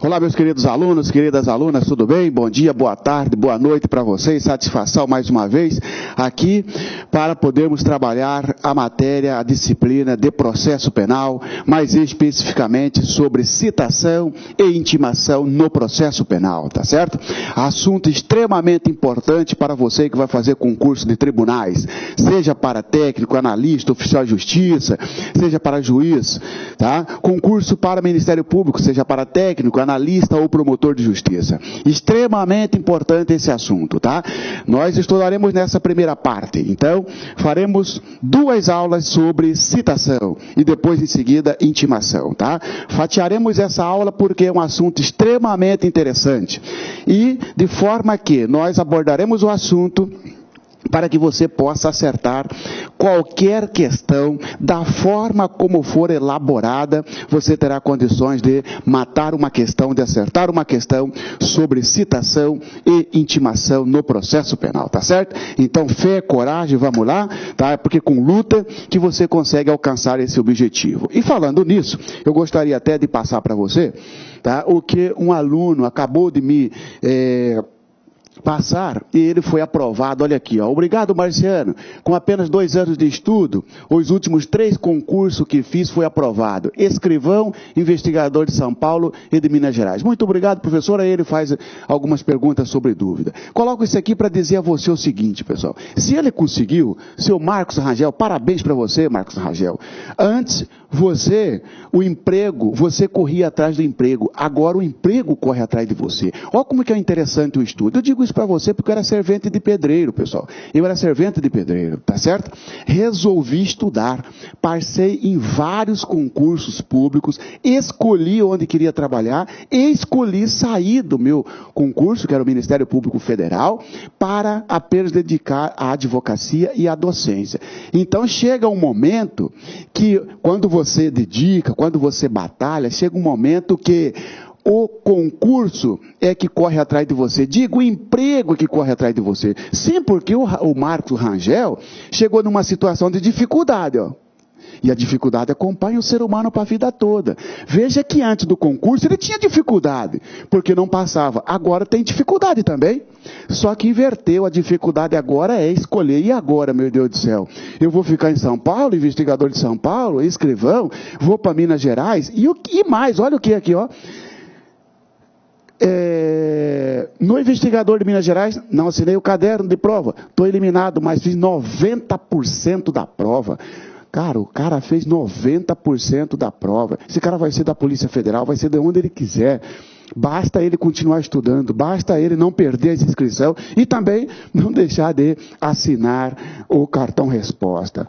Olá, meus queridos alunos, queridas alunas, tudo bem? Bom dia, boa tarde, boa noite para vocês. Satisfação mais uma vez aqui para podermos trabalhar a matéria, a disciplina de processo penal, mais especificamente sobre citação e intimação no processo penal, tá certo? Assunto extremamente importante para você que vai fazer concurso de tribunais, seja para técnico, analista, oficial de justiça, seja para juiz, tá? Concurso para Ministério Público, seja para técnico, analista ou promotor de justiça. Extremamente importante esse assunto, tá? Nós estudaremos nessa primeira parte. Então, faremos 2 aulas sobre citação e depois, em seguida, intimação, tá? Fatiaremos essa aula porque é um assunto extremamente interessante. E, de forma que nós abordaremos o assunto para que você possa acertar qualquer questão, da forma como for elaborada, você terá condições de matar uma questão, de acertar uma questão sobre citação e intimação no processo penal, tá certo? Então, fé, coragem, vamos lá, tá? Porque com luta que você consegue alcançar esse objetivo. E falando nisso, eu gostaria até de passar para você, tá? O que um aluno acabou de me passar, e ele foi aprovado, olha aqui, ó. Obrigado, Marciano, com apenas 2 anos de estudo, os últimos 3 concursos que fiz foi aprovado, escrivão, investigador de São Paulo e de Minas Gerais. Muito obrigado, professor, aí ele faz algumas perguntas sobre dúvida. Coloco isso aqui para dizer a você o seguinte, pessoal, se ele conseguiu, seu Marcos Rangel, parabéns para você, Marcos Rangel. Antes, o emprego, você corria atrás do emprego, agora o emprego corre atrás de você. Olha como que é interessante o estudo. Eu digo isso para você porque eu era servente de pedreiro, pessoal. Eu era servente de pedreiro, tá certo? Resolvi estudar, passei em vários concursos públicos, escolhi onde queria trabalhar e escolhi sair do meu concurso, que era o Ministério Público Federal, para apenas dedicar à advocacia e à docência. Então chega um momento que, quando você dedica, quando você batalha, chega um momento que o concurso é que corre atrás de você. Digo, o emprego é que corre atrás de você. Sim, porque o Marcos Rangel chegou numa situação de dificuldade, ó. E a dificuldade acompanha o ser humano para a vida toda. Veja que antes do concurso ele tinha dificuldade, porque não passava. Agora tem dificuldade também. Só que inverteu, a dificuldade agora é escolher. E agora, meu Deus do céu? Eu vou ficar em São Paulo, investigador de São Paulo, escrivão, vou para Minas Gerais, e mais, olha o que aqui, ó. No investigador de Minas Gerais, não assinei o caderno de prova, estou eliminado, mas fiz 90% da prova. Cara, o cara fez 90% da prova. Esse cara vai ser da Polícia Federal, vai ser de onde ele quiser. Basta ele continuar estudando, basta ele não perder essa inscrição e também não deixar de assinar o cartão resposta.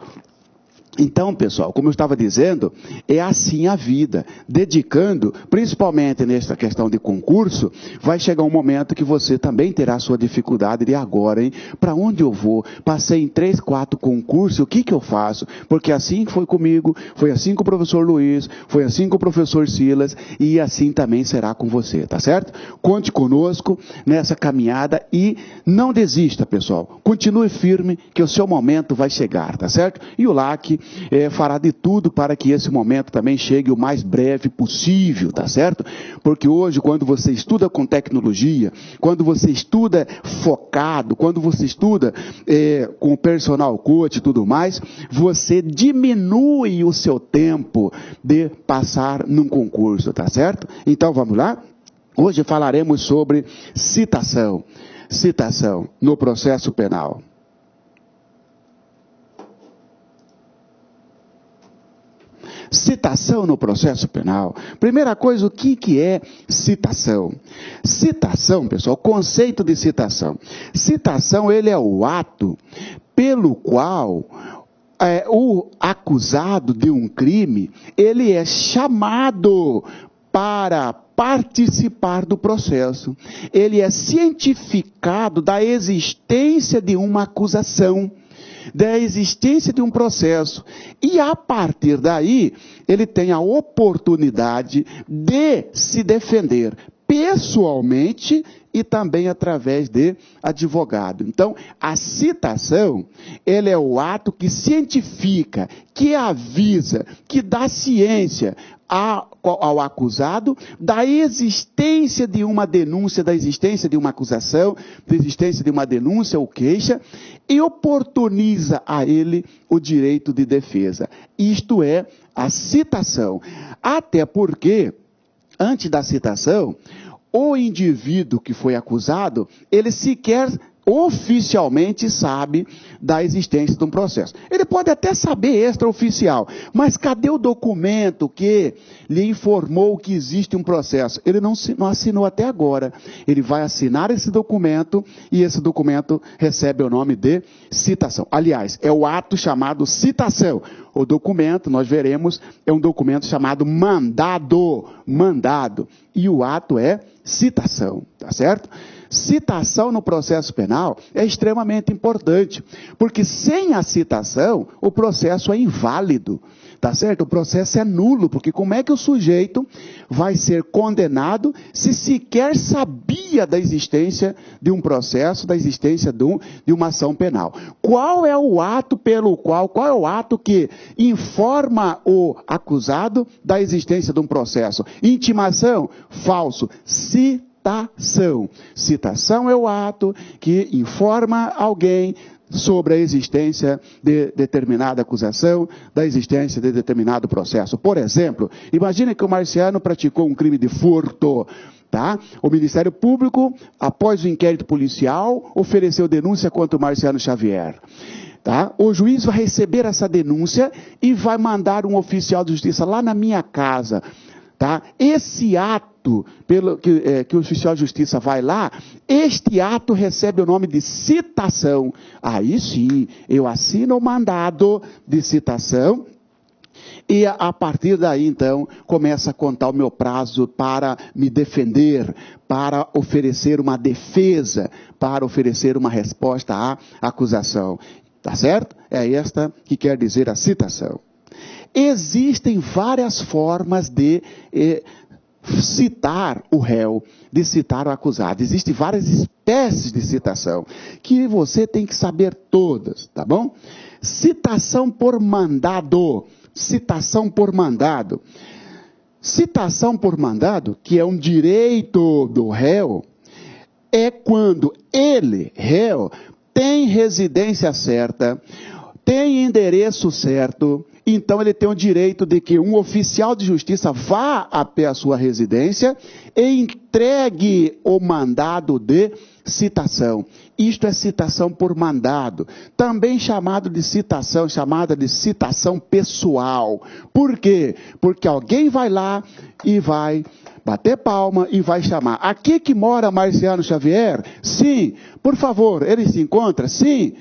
Então, pessoal, como eu estava dizendo, é assim a vida. Dedicando, principalmente nessa questão de concurso, vai chegar um momento que você também terá sua dificuldade de agora, hein? Para onde eu vou? Passei em 3, 4 concursos, o que eu faço? Porque assim foi comigo, foi assim com o professor Luiz, foi assim com o professor Silas, e assim também será com você, tá certo? Conte conosco nessa caminhada e não desista, pessoal. Continue firme que o seu momento vai chegar, tá certo? E o LAC fará de tudo para que esse momento também chegue o mais breve possível, tá certo? Porque hoje, quando você estuda com tecnologia, quando você estuda focado, quando você estuda com personal coach e tudo mais, você diminui o seu tempo de passar num concurso, tá certo? Então, vamos lá? Hoje falaremos sobre citação. Citação no processo penal. Citação no processo penal. Primeira coisa, o que é citação? Citação, pessoal, conceito de citação. Citação, ele é o ato pelo qual o acusado de um crime, ele é chamado para participar do processo. Ele é cientificado da existência de uma acusação, da existência de um processo. E a partir daí, ele tem a oportunidade de se defender pessoalmente e também através de advogado. Então, a citação, ele é o ato que cientifica, que avisa, que dá ciência ao acusado da existência de uma denúncia, da existência de uma acusação, da existência de uma denúncia ou queixa, e oportuniza a ele o direito de defesa. Isto é a citação. Até porque, antes da citação, o indivíduo que foi acusado, ele sequer oficialmente sabe da existência de um processo. Ele pode até saber extraoficial, mas cadê o documento que lhe informou que existe um processo? Ele não assinou até agora. Ele vai assinar esse documento e esse documento recebe o nome de citação. Aliás, é o ato chamado citação. O documento, nós veremos, é um documento chamado mandado. E o ato é citação, tá certo? Citação no processo penal é extremamente importante, porque sem a citação, o processo é inválido, tá certo? O processo é nulo, porque como é que o sujeito vai ser condenado se sequer sabia da existência de um processo, da existência de uma ação penal? Qual é o ato qual é o ato que informa o acusado da existência de um processo? Intimação? Falso. Citação. Citação é o ato que informa alguém sobre a existência de determinada acusação, da existência de determinado processo. Por exemplo, imagine que o Marciano praticou um crime de furto, tá? O Ministério Público, após o inquérito policial, ofereceu denúncia contra o Marciano Xavier. Tá? O juiz vai receber essa denúncia e vai mandar um oficial de justiça lá na minha casa. Tá? Esse ato, que o oficial de justiça vai lá, este ato recebe o nome de citação. Aí sim, eu assino o mandado de citação e a partir daí, então, começa a contar o meu prazo para me defender, para oferecer uma defesa, para oferecer uma resposta à acusação. Tá certo? É esta que quer dizer a citação. Existem várias formas de citar o réu, de citar o acusado. Existem várias espécies de citação, que você tem que saber todas, tá bom? Citação por mandado. Citação por mandado. Citação por mandado, que é um direito do réu, é quando ele, réu, tem residência certa, tem endereço certo. Então ele tem o direito de que um oficial de justiça vá até a sua residência e entregue o mandado de citação. Isto é citação por mandado, também chamada de citação pessoal. Por quê? Porque alguém vai lá e vai bater palma e vai chamar. Aqui que mora Marciano Xavier? Sim. Por favor, ele se encontra? Sim.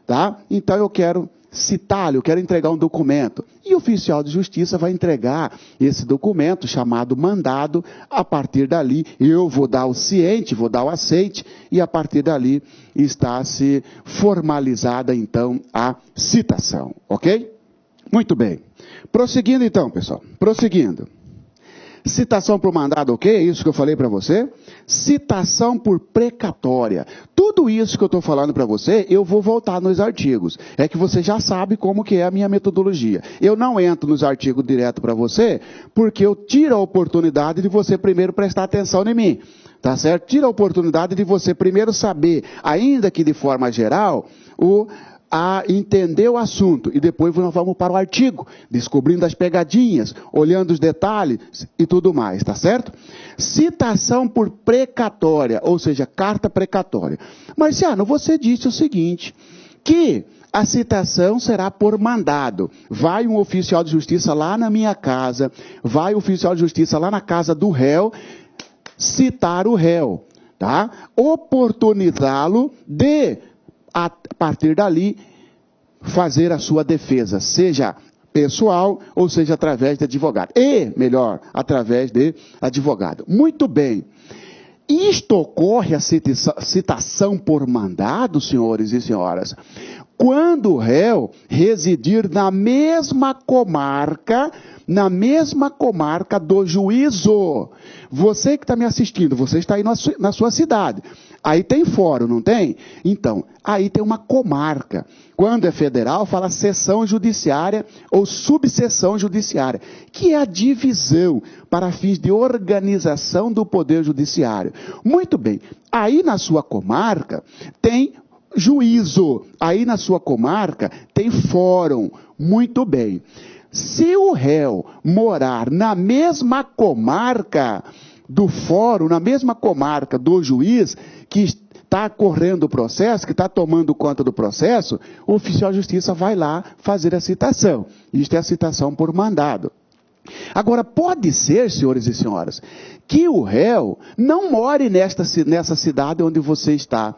Tá? Então eu quero citá-lo, eu quero entregar um documento. E o oficial de justiça vai entregar esse documento, chamado mandado. A partir dali, eu vou dar o ciente, vou dar o aceite, e a partir dali está-se formalizada, então, a citação. Ok? Muito bem. Prosseguindo, então, pessoal. Prosseguindo. Citação por mandado, ok? É isso que eu falei para você. Citação por precatória. Tudo isso que eu estou falando para você, eu vou voltar nos artigos. É que você já sabe como que é a minha metodologia. Eu não entro nos artigos direto para você, porque eu tiro a oportunidade de você primeiro prestar atenção em mim. Tá certo? Tira a oportunidade de você primeiro saber, ainda que de forma geral, a entender o assunto, e depois nós vamos para o artigo, descobrindo as pegadinhas, olhando os detalhes e tudo mais, tá certo? Citação por precatória, ou seja, carta precatória. Marciano, você disse o seguinte, que a citação será por mandado. Vai um oficial de justiça lá na minha casa, vai o oficial de justiça lá na casa do réu, citar o réu, tá? Oportunizá-lo de, a partir dali, fazer a sua defesa, seja pessoal ou seja através de advogado. E, melhor, através de advogado. Muito bem. Isto ocorre, a citação por mandado, senhores e senhoras, quando o réu residir na mesma comarca do juízo. Você que está me assistindo, você está aí na sua cidade. Aí tem fórum, não tem? Então, aí tem uma comarca. Quando é federal, fala seção judiciária ou subseção judiciária, que é a divisão para fins de organização do poder judiciário. Muito bem. Aí na sua comarca tem juízo. Aí na sua comarca tem fórum. Muito bem. Se o réu morar na mesma comarca do fórum, na mesma comarca do juiz que está correndo o processo, que está tomando conta do processo, o oficial de justiça vai lá fazer a citação. Isto é a citação por mandado. Agora, pode ser, senhores e senhoras, que o réu não more nessa cidade onde você está.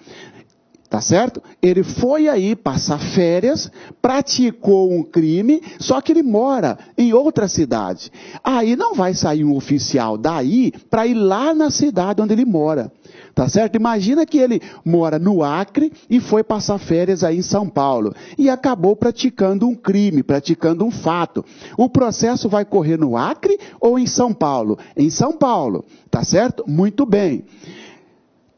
Tá certo? Ele foi aí passar férias, praticou um crime, só que ele mora em outra cidade. Aí não vai sair um oficial daí para ir lá na cidade onde ele mora. Tá certo? Imagina que ele mora no Acre e foi passar férias aí em São Paulo. E acabou praticando um crime, praticando um fato. O processo vai correr no Acre ou em São Paulo? Em São Paulo. Tá certo? Muito bem.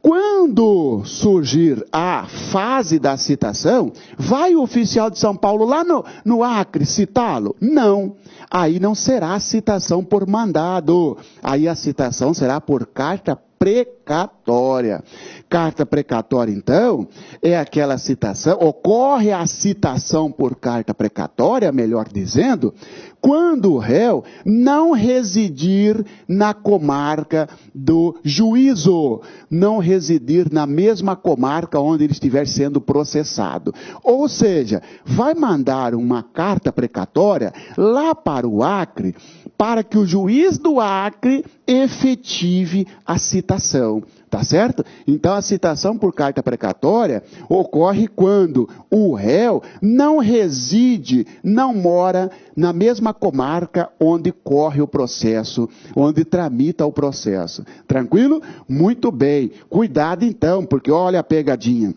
Quando surgir a fase da citação, vai o oficial de São Paulo lá no Acre citá-lo? Não. Aí não será citação por mandado. Aí a citação será por carta precatória. Carta precatória, então, é aquela citação, ocorre a citação por carta precatória, melhor dizendo, quando o réu não residir na comarca do juízo, não residir na mesma comarca onde ele estiver sendo processado. Ou seja, vai mandar uma carta precatória lá para o Acre, para que o juiz do Acre efetive a citação. Tá certo? Então a citação por carta precatória ocorre quando o réu não reside, não mora na mesma comarca onde corre o processo, onde tramita o processo. Tranquilo? Muito bem. Cuidado então, porque olha a pegadinha.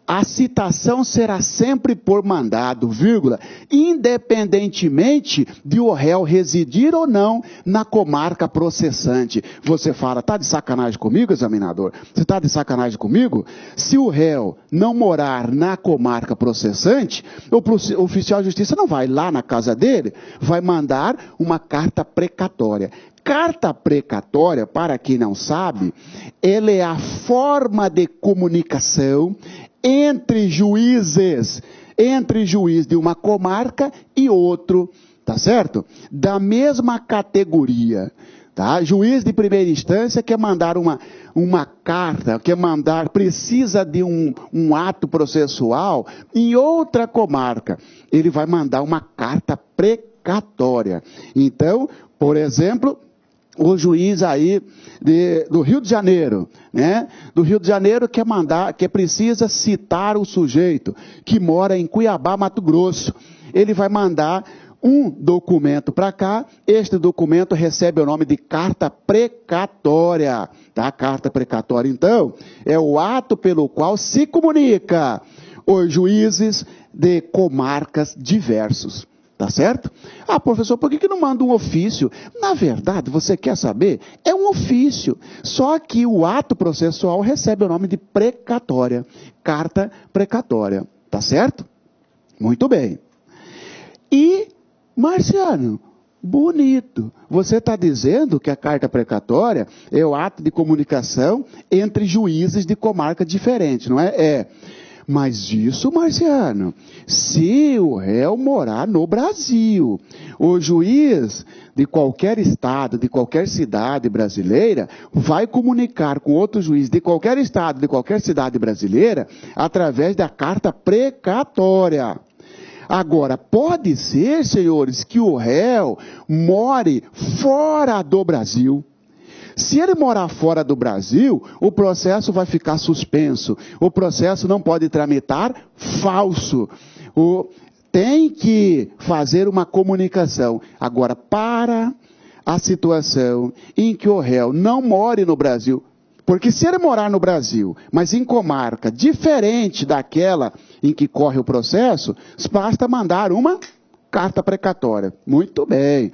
A citação será sempre por mandado, vírgula, independentemente de o réu residir ou não na comarca processante. Você fala, está de sacanagem comigo, examinador? Você está de sacanagem comigo? Se o réu não morar na comarca processante, o oficial de justiça não vai lá na casa dele, vai mandar uma carta precatória. Carta precatória, para quem não sabe, ela é a forma de comunicação entre juízes de uma comarca e outro, tá certo? Da mesma categoria, tá? Juiz de primeira instância quer mandar uma carta, precisa de um ato processual em outra comarca. Ele vai mandar uma carta precatória. Então, por exemplo, o juiz aí do Rio de Janeiro, né? Do Rio de Janeiro que precisa citar o sujeito que mora em Cuiabá, Mato Grosso. Ele vai mandar um documento para cá, este documento recebe o nome de carta precatória, tá? Carta precatória, então, é o ato pelo qual se comunica os juízes de comarcas diversos. Tá certo? Ah, professor, por que não manda um ofício? Na verdade, você quer saber? É um ofício. Só que o ato processual recebe o nome de precatória. Carta precatória. Tá certo? Muito bem. E, Marciano, bonito. Você está dizendo que a carta precatória é o ato de comunicação entre juízes de comarca diferente, não é? É. Mas isso, Marciano, se o réu morar no Brasil, o juiz de qualquer estado, de qualquer cidade brasileira, vai comunicar com outro juiz de qualquer estado, de qualquer cidade brasileira, através da carta precatória. Agora, pode ser, senhores, que o réu more fora do Brasil. Se ele morar fora do Brasil, o processo vai ficar suspenso. O processo não pode tramitar falso. Tem que fazer uma comunicação. Agora, para a situação em que o réu não more no Brasil, Porque se ele morar no Brasil, mas em comarca diferente daquela em que corre o processo, basta mandar uma carta precatória. Muito bem.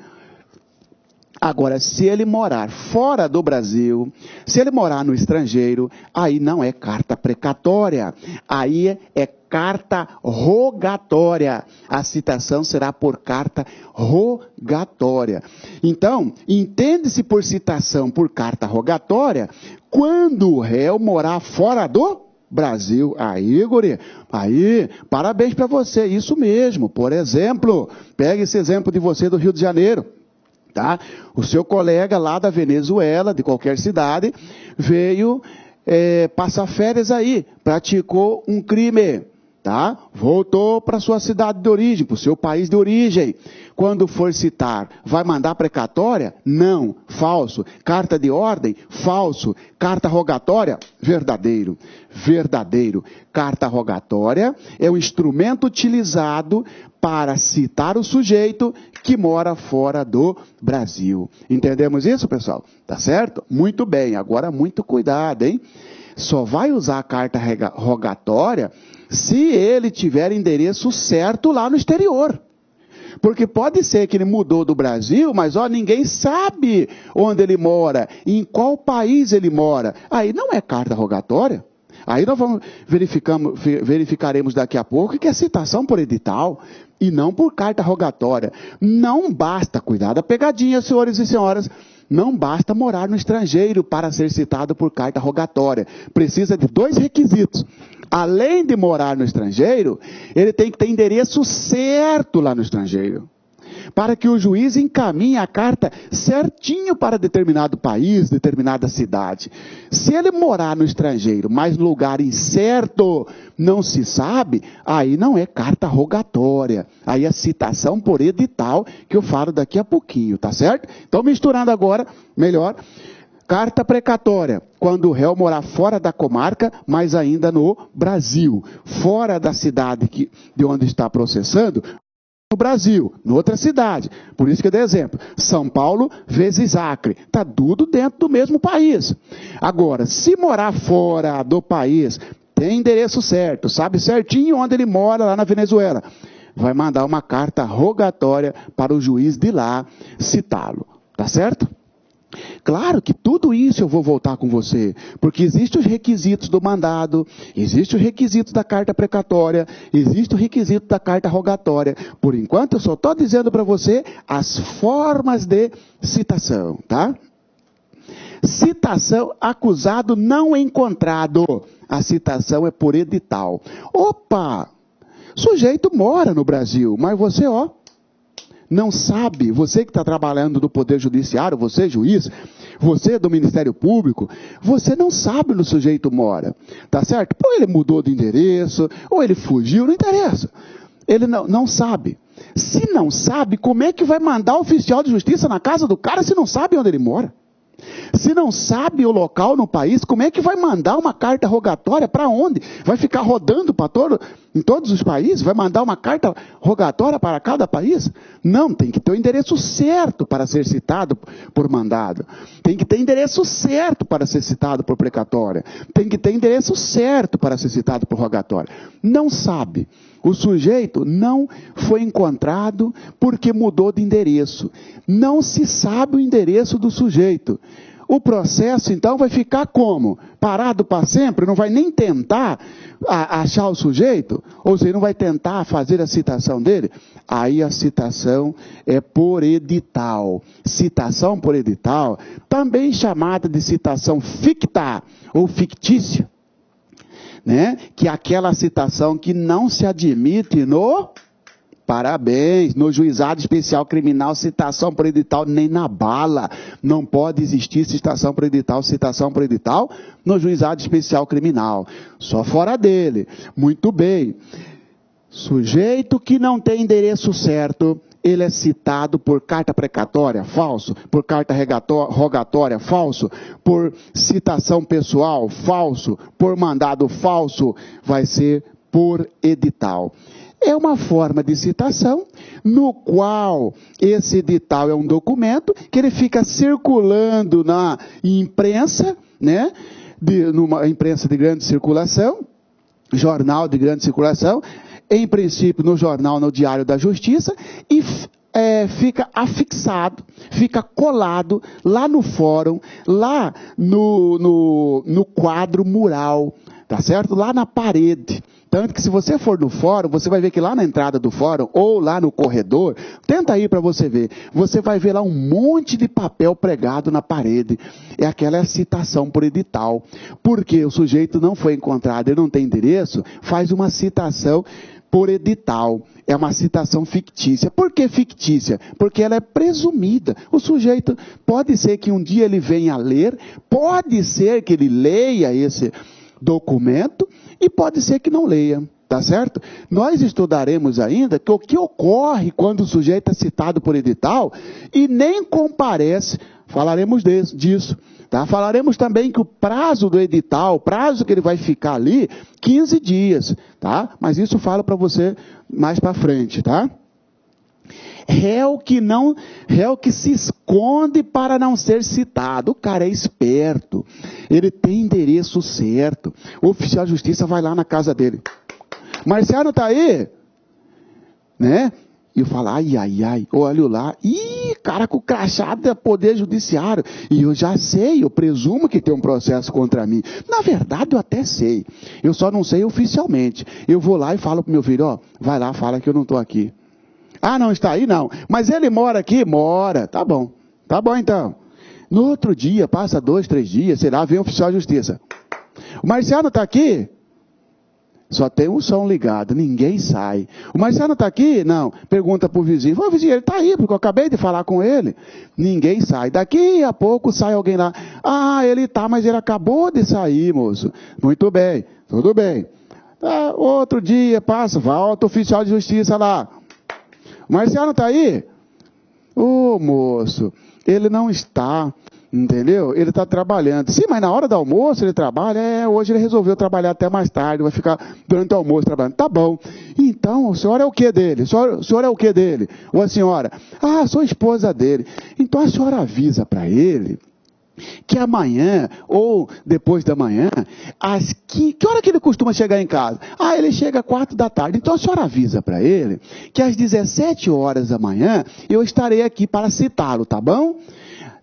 Agora, se ele morar fora do Brasil, se ele morar no estrangeiro, aí não é carta precatória, aí é carta rogatória. A citação será por carta rogatória. Então, entende-se por citação por carta rogatória quando o réu morar fora do Brasil. Aí, guri, aí, parabéns para você, isso mesmo. Por exemplo, pegue esse exemplo de você do Rio de Janeiro. Tá? O seu colega lá da Venezuela, de qualquer cidade, veio passar férias aí, praticou um crime, tá? Voltou para sua cidade de origem, para o seu país de origem. Quando for citar, vai mandar precatória? Não, falso. Carta de ordem? Falso. Carta rogatória? Verdadeiro. Verdadeiro. Carta rogatória é o instrumento utilizado para citar o sujeito que mora fora do Brasil. Entendemos isso, pessoal? Tá certo? Muito bem. Agora, muito cuidado, hein? Só vai usar a carta rogatória se ele tiver endereço certo lá no exterior. Porque pode ser que ele mudou do Brasil, mas ninguém sabe onde ele mora, em qual país ele mora. Aí não é carta rogatória. Aí nós verificaremos daqui a pouco que é citação por edital e não por carta rogatória. Não basta, cuidado da pegadinha, senhores e senhoras, não basta morar no estrangeiro para ser citado por carta rogatória. Precisa de 2 requisitos. Além de morar no estrangeiro, ele tem que ter endereço certo lá no estrangeiro, para que o juiz encaminhe a carta certinho para determinado país, determinada cidade. Se ele morar no estrangeiro, mas no lugar incerto, não se sabe, aí não é carta rogatória, aí é citação por edital, que eu falo daqui a pouquinho, tá certo? Então, misturando agora, melhor, carta precatória, quando o réu morar fora da comarca, mas ainda no Brasil, fora da cidade de onde está processando, no Brasil, em outra cidade. Por isso que eu dei exemplo. São Paulo vezes Acre. Está tudo dentro do mesmo país. Agora, se morar fora do país, tem endereço certo, sabe certinho onde ele mora lá na Venezuela, vai mandar uma carta rogatória para o juiz de lá citá-lo. Tá certo? Claro que tudo isso eu vou voltar com você, porque existem os requisitos do mandado, existem os requisitos da carta precatória, existe o requisito da carta rogatória. Por enquanto eu só estou dizendo para você as formas de citação, tá? Citação, acusado não encontrado. A citação é por edital. Opa! Sujeito mora no Brasil, mas você, não sabe, você que está trabalhando no Poder Judiciário, você juiz, você do Ministério Público, você não sabe onde o sujeito mora, tá certo? Ou ele mudou de endereço, ou ele fugiu, não interessa. Ele não sabe. Se não sabe, como é que vai mandar o oficial de justiça na casa do cara se não sabe onde ele mora? Se não sabe o local no país, como é que vai mandar uma carta rogatória para onde? Vai ficar rodando em todos os países? Vai mandar uma carta rogatória para cada país? Não, tem que ter o endereço certo para ser citado por mandado. Tem que ter endereço certo para ser citado por precatória. Tem que ter endereço certo para ser citado por rogatória. Não sabe. O sujeito não foi encontrado porque mudou de endereço. Não se sabe o endereço do sujeito. O processo, então, vai ficar como? Parado para sempre? Não vai nem tentar achar o sujeito? Ou seja, não vai tentar fazer a citação dele? Aí a citação é por edital. Citação por edital, também chamada de citação ficta ou fictícia, né? Que é aquela citação que não se admite no juizado especial criminal, citação por edital nem na bala. Não pode existir citação por edital no juizado especial criminal. Só fora dele. Muito bem. Sujeito que não tem endereço certo, ele é citado por carta precatória, falso, por carta rogatória, falso, por citação pessoal, falso, por mandado falso, vai ser por edital. É uma forma de citação no qual esse edital é um documento que ele fica circulando na imprensa, né? numa imprensa de grande circulação, jornal de grande circulação, em princípio no jornal, no Diário da Justiça, e fica afixado, fica colado lá no fórum, lá no quadro mural, tá certo? Lá na parede. Tanto que se você for no fórum, você vai ver que lá na entrada do fórum, ou lá no corredor, tenta aí para você ver, você vai ver lá um monte de papel pregado na parede. É aquela citação por edital. Porque o sujeito não foi encontrado, ele não tem endereço, faz uma citação por edital. É uma citação fictícia. Por que fictícia? Porque ela é presumida. O sujeito, pode ser que um dia ele venha a ler, pode ser que ele leia esse documento, e pode ser que não leia, tá certo? Nós estudaremos ainda que o que ocorre quando o sujeito é citado por edital e nem comparece, falaremos disso, tá? Falaremos também que o prazo do edital, o prazo que ele vai ficar ali, 15 dias, tá? Mas isso eu falo para você mais para frente, tá? Réu que se esconde para não ser citado. O cara é esperto. Ele tem endereço certo. O oficial de justiça vai lá na casa dele. Marciano tá aí? Né? E eu falo, ai, olho lá. Ih, cara com crachá da Poder Judiciário. E eu já sei, eu presumo que tem um processo contra mim. Na verdade, eu até sei. Eu só não sei oficialmente. Eu vou lá e falo pro meu filho, ó, vai lá, fala que eu não tô aqui. Ah, não está aí? Não. Mas ele mora aqui? Mora. Tá bom. Tá bom, então. No outro dia, passa 2, 3 dias, sei lá, vem o oficial de justiça. O Marciano está aqui? Só tem um som ligado, ninguém sai. O Marciano está aqui? Não. Pergunta para o vizinho. Ô, vizinho, ele está aí, porque eu acabei de falar com ele. Ninguém sai. Daqui a pouco sai alguém lá. Ah, ele está, mas ele acabou de sair, moço. Muito bem, tudo bem. Ah, outro dia, passa, volta o oficial de justiça lá. O Marciano está aí? Ô, moço, ele não está, entendeu? Ele está trabalhando. Sim, mas na hora do almoço ele trabalha. Hoje ele resolveu trabalhar até mais tarde, vai ficar durante o almoço trabalhando. Tá bom. Então, o senhor é o que dele? O senhor é o que dele? Ou a senhora? Ah, sou esposa dele. Então a senhora avisa para ele que amanhã, ou depois da manhã, que hora que ele costuma chegar em casa? Ah, ele chega às 4 da tarde. Então a senhora avisa para ele que às 17 horas da manhã eu estarei aqui para citá-lo, tá bom?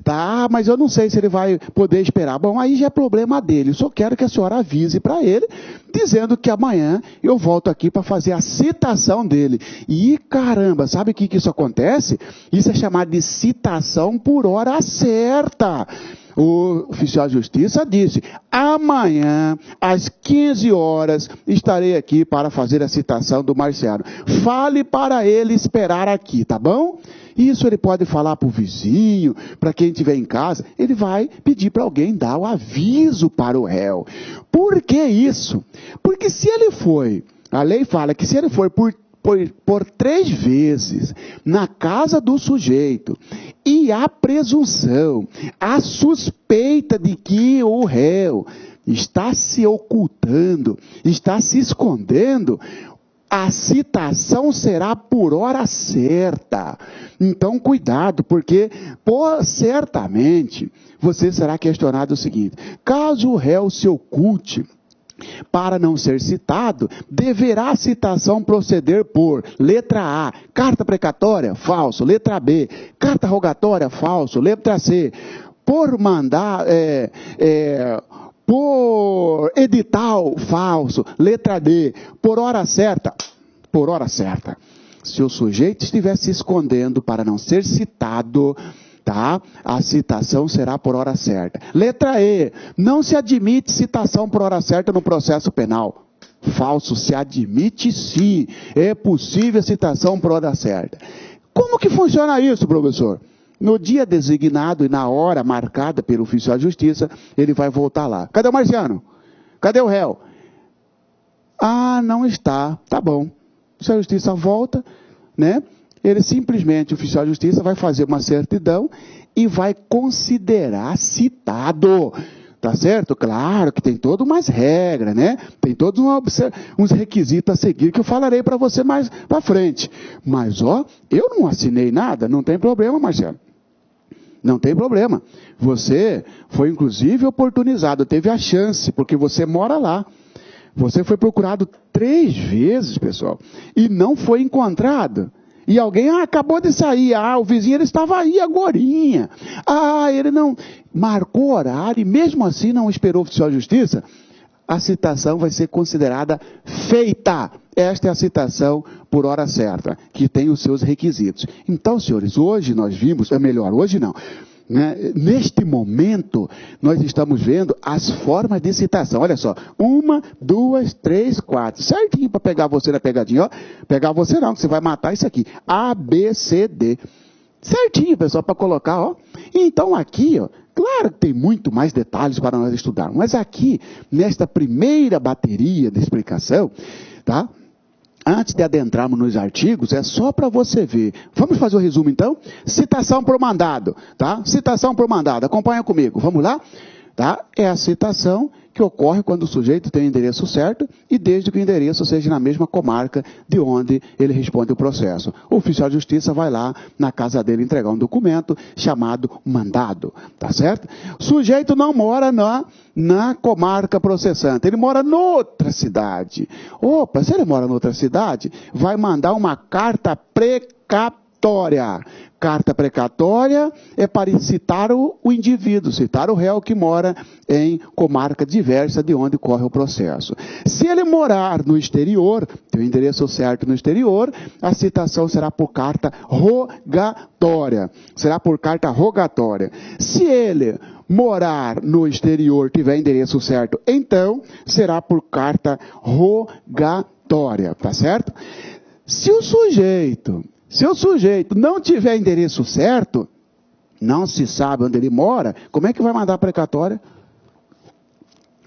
Tá, mas eu não sei se ele vai poder esperar. Bom, aí já é problema dele. Eu só quero que a senhora avise para ele, dizendo que amanhã eu volto aqui para fazer a citação dele. E caramba, sabe o que isso acontece? Isso é chamado de citação por hora certa. O oficial de justiça disse, amanhã, às 15 horas, estarei aqui para fazer a citação do Marciano. Fale para ele esperar aqui, tá bom? Isso ele pode falar para o vizinho, para quem estiver em casa, ele vai pedir para alguém dar o aviso para o réu. Por que isso? Porque se ele foi, a lei fala que se ele for por 3 vezes na casa do sujeito e a presunção, a suspeita de que o réu está se ocultando, está se escondendo, a citação será por hora certa. Então, cuidado, porque certamente você será questionado o seguinte: caso o réu se oculte para não ser citado, deverá a citação proceder por letra A, carta precatória, falso, letra B, carta rogatória, falso, letra C, por mandar, por edital, falso, letra D, por hora certa, por hora certa. Se o sujeito estiver se escondendo para não ser citado, tá? A citação será por hora certa. Letra E, não se admite citação por hora certa no processo penal. Falso, se admite sim, é possível a citação por hora certa. Como que funciona isso, professor? No dia designado e na hora marcada pelo oficial de justiça, ele vai voltar lá. Cadê o Marciano? Cadê o réu? Ah, não está. Tá bom. O oficial de justiça volta, né? Ele simplesmente, o oficial de justiça, vai fazer uma certidão e vai considerar citado. Tá certo? Claro que tem todas umas regras, né? Tem todos uns requisitos a seguir que eu falarei para você mais para frente. Mas, ó, eu não assinei nada, não tem problema, Marcelo. Não tem problema. Você foi, inclusive, oportunizado, teve a chance, porque você mora lá. Você foi procurado 3 vezes, pessoal, e não foi encontrado. E alguém, acabou de sair, o vizinho ele estava aí agorinha. Ele não marcou horário e mesmo assim não esperou o oficial de justiça. A citação vai ser considerada feita. Esta é a citação por hora certa, que tem os seus requisitos. Então, senhores, hoje nós vimos, hoje não, né? Neste momento, nós estamos vendo as formas de citação. Olha só, 1, 2, 3, 4, certinho para pegar você na pegadinha, ó. Pegar você não, que você vai matar isso aqui. A, B, C, D. Certinho, pessoal, para colocar, ó. Então aqui, ó, claro que tem muito mais detalhes para nós estudarmos, mas aqui, nesta primeira bateria de explicação, tá? Antes de adentrarmos nos artigos, é só para você ver. Vamos fazer o resumo então? Citação por mandado, tá? Citação por mandado, acompanha comigo, vamos lá? Tá? É a citação que ocorre quando o sujeito tem o endereço certo e desde que o endereço seja na mesma comarca de onde ele responde o processo. O oficial de justiça vai lá na casa dele entregar um documento chamado mandado, tá certo? O sujeito não mora na comarca processante, ele mora noutra cidade. Opa, se ele mora noutra cidade, vai mandar uma carta precatória. Carta precatória é para citar o indivíduo, citar o réu que mora em comarca diversa de onde corre o processo. Se ele morar no exterior, tem o endereço certo no exterior, a citação será por carta rogatória. Será por carta rogatória. Se ele morar no exterior, tiver endereço certo, então será por carta rogatória, tá certo? Se o sujeito não tiver endereço certo, não se sabe onde ele mora, como é que vai mandar precatória?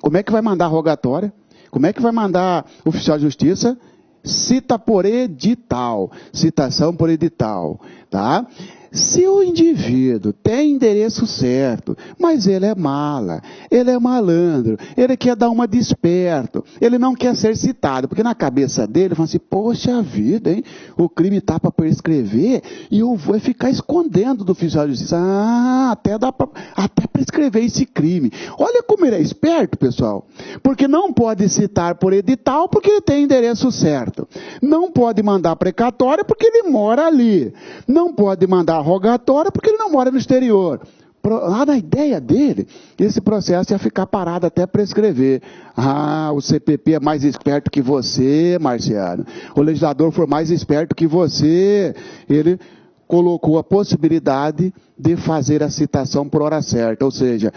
Como é que vai mandar rogatória? Como é que vai mandar oficial de justiça? Cita por edital, citação por edital, tá? Se o indivíduo tem endereço certo, mas ele é mala, ele é malandro, ele quer dar uma de esperto, ele não quer ser citado, porque na cabeça dele, ele fala assim, poxa vida, hein? O crime está para prescrever e eu vou ficar escondendo do oficial de justiça. Até dá para prescrever esse crime. Olha como ele é esperto, pessoal, porque não pode citar por edital porque ele tem endereço certo. Não pode mandar precatória porque ele mora ali. Não pode mandar rogatória porque ele não mora no exterior. Lá na ideia dele, esse processo ia ficar parado até prescrever. O CPP é mais esperto que você, Marciano. O legislador foi mais esperto que você. Ele colocou a possibilidade de fazer a citação por hora certa, ou seja,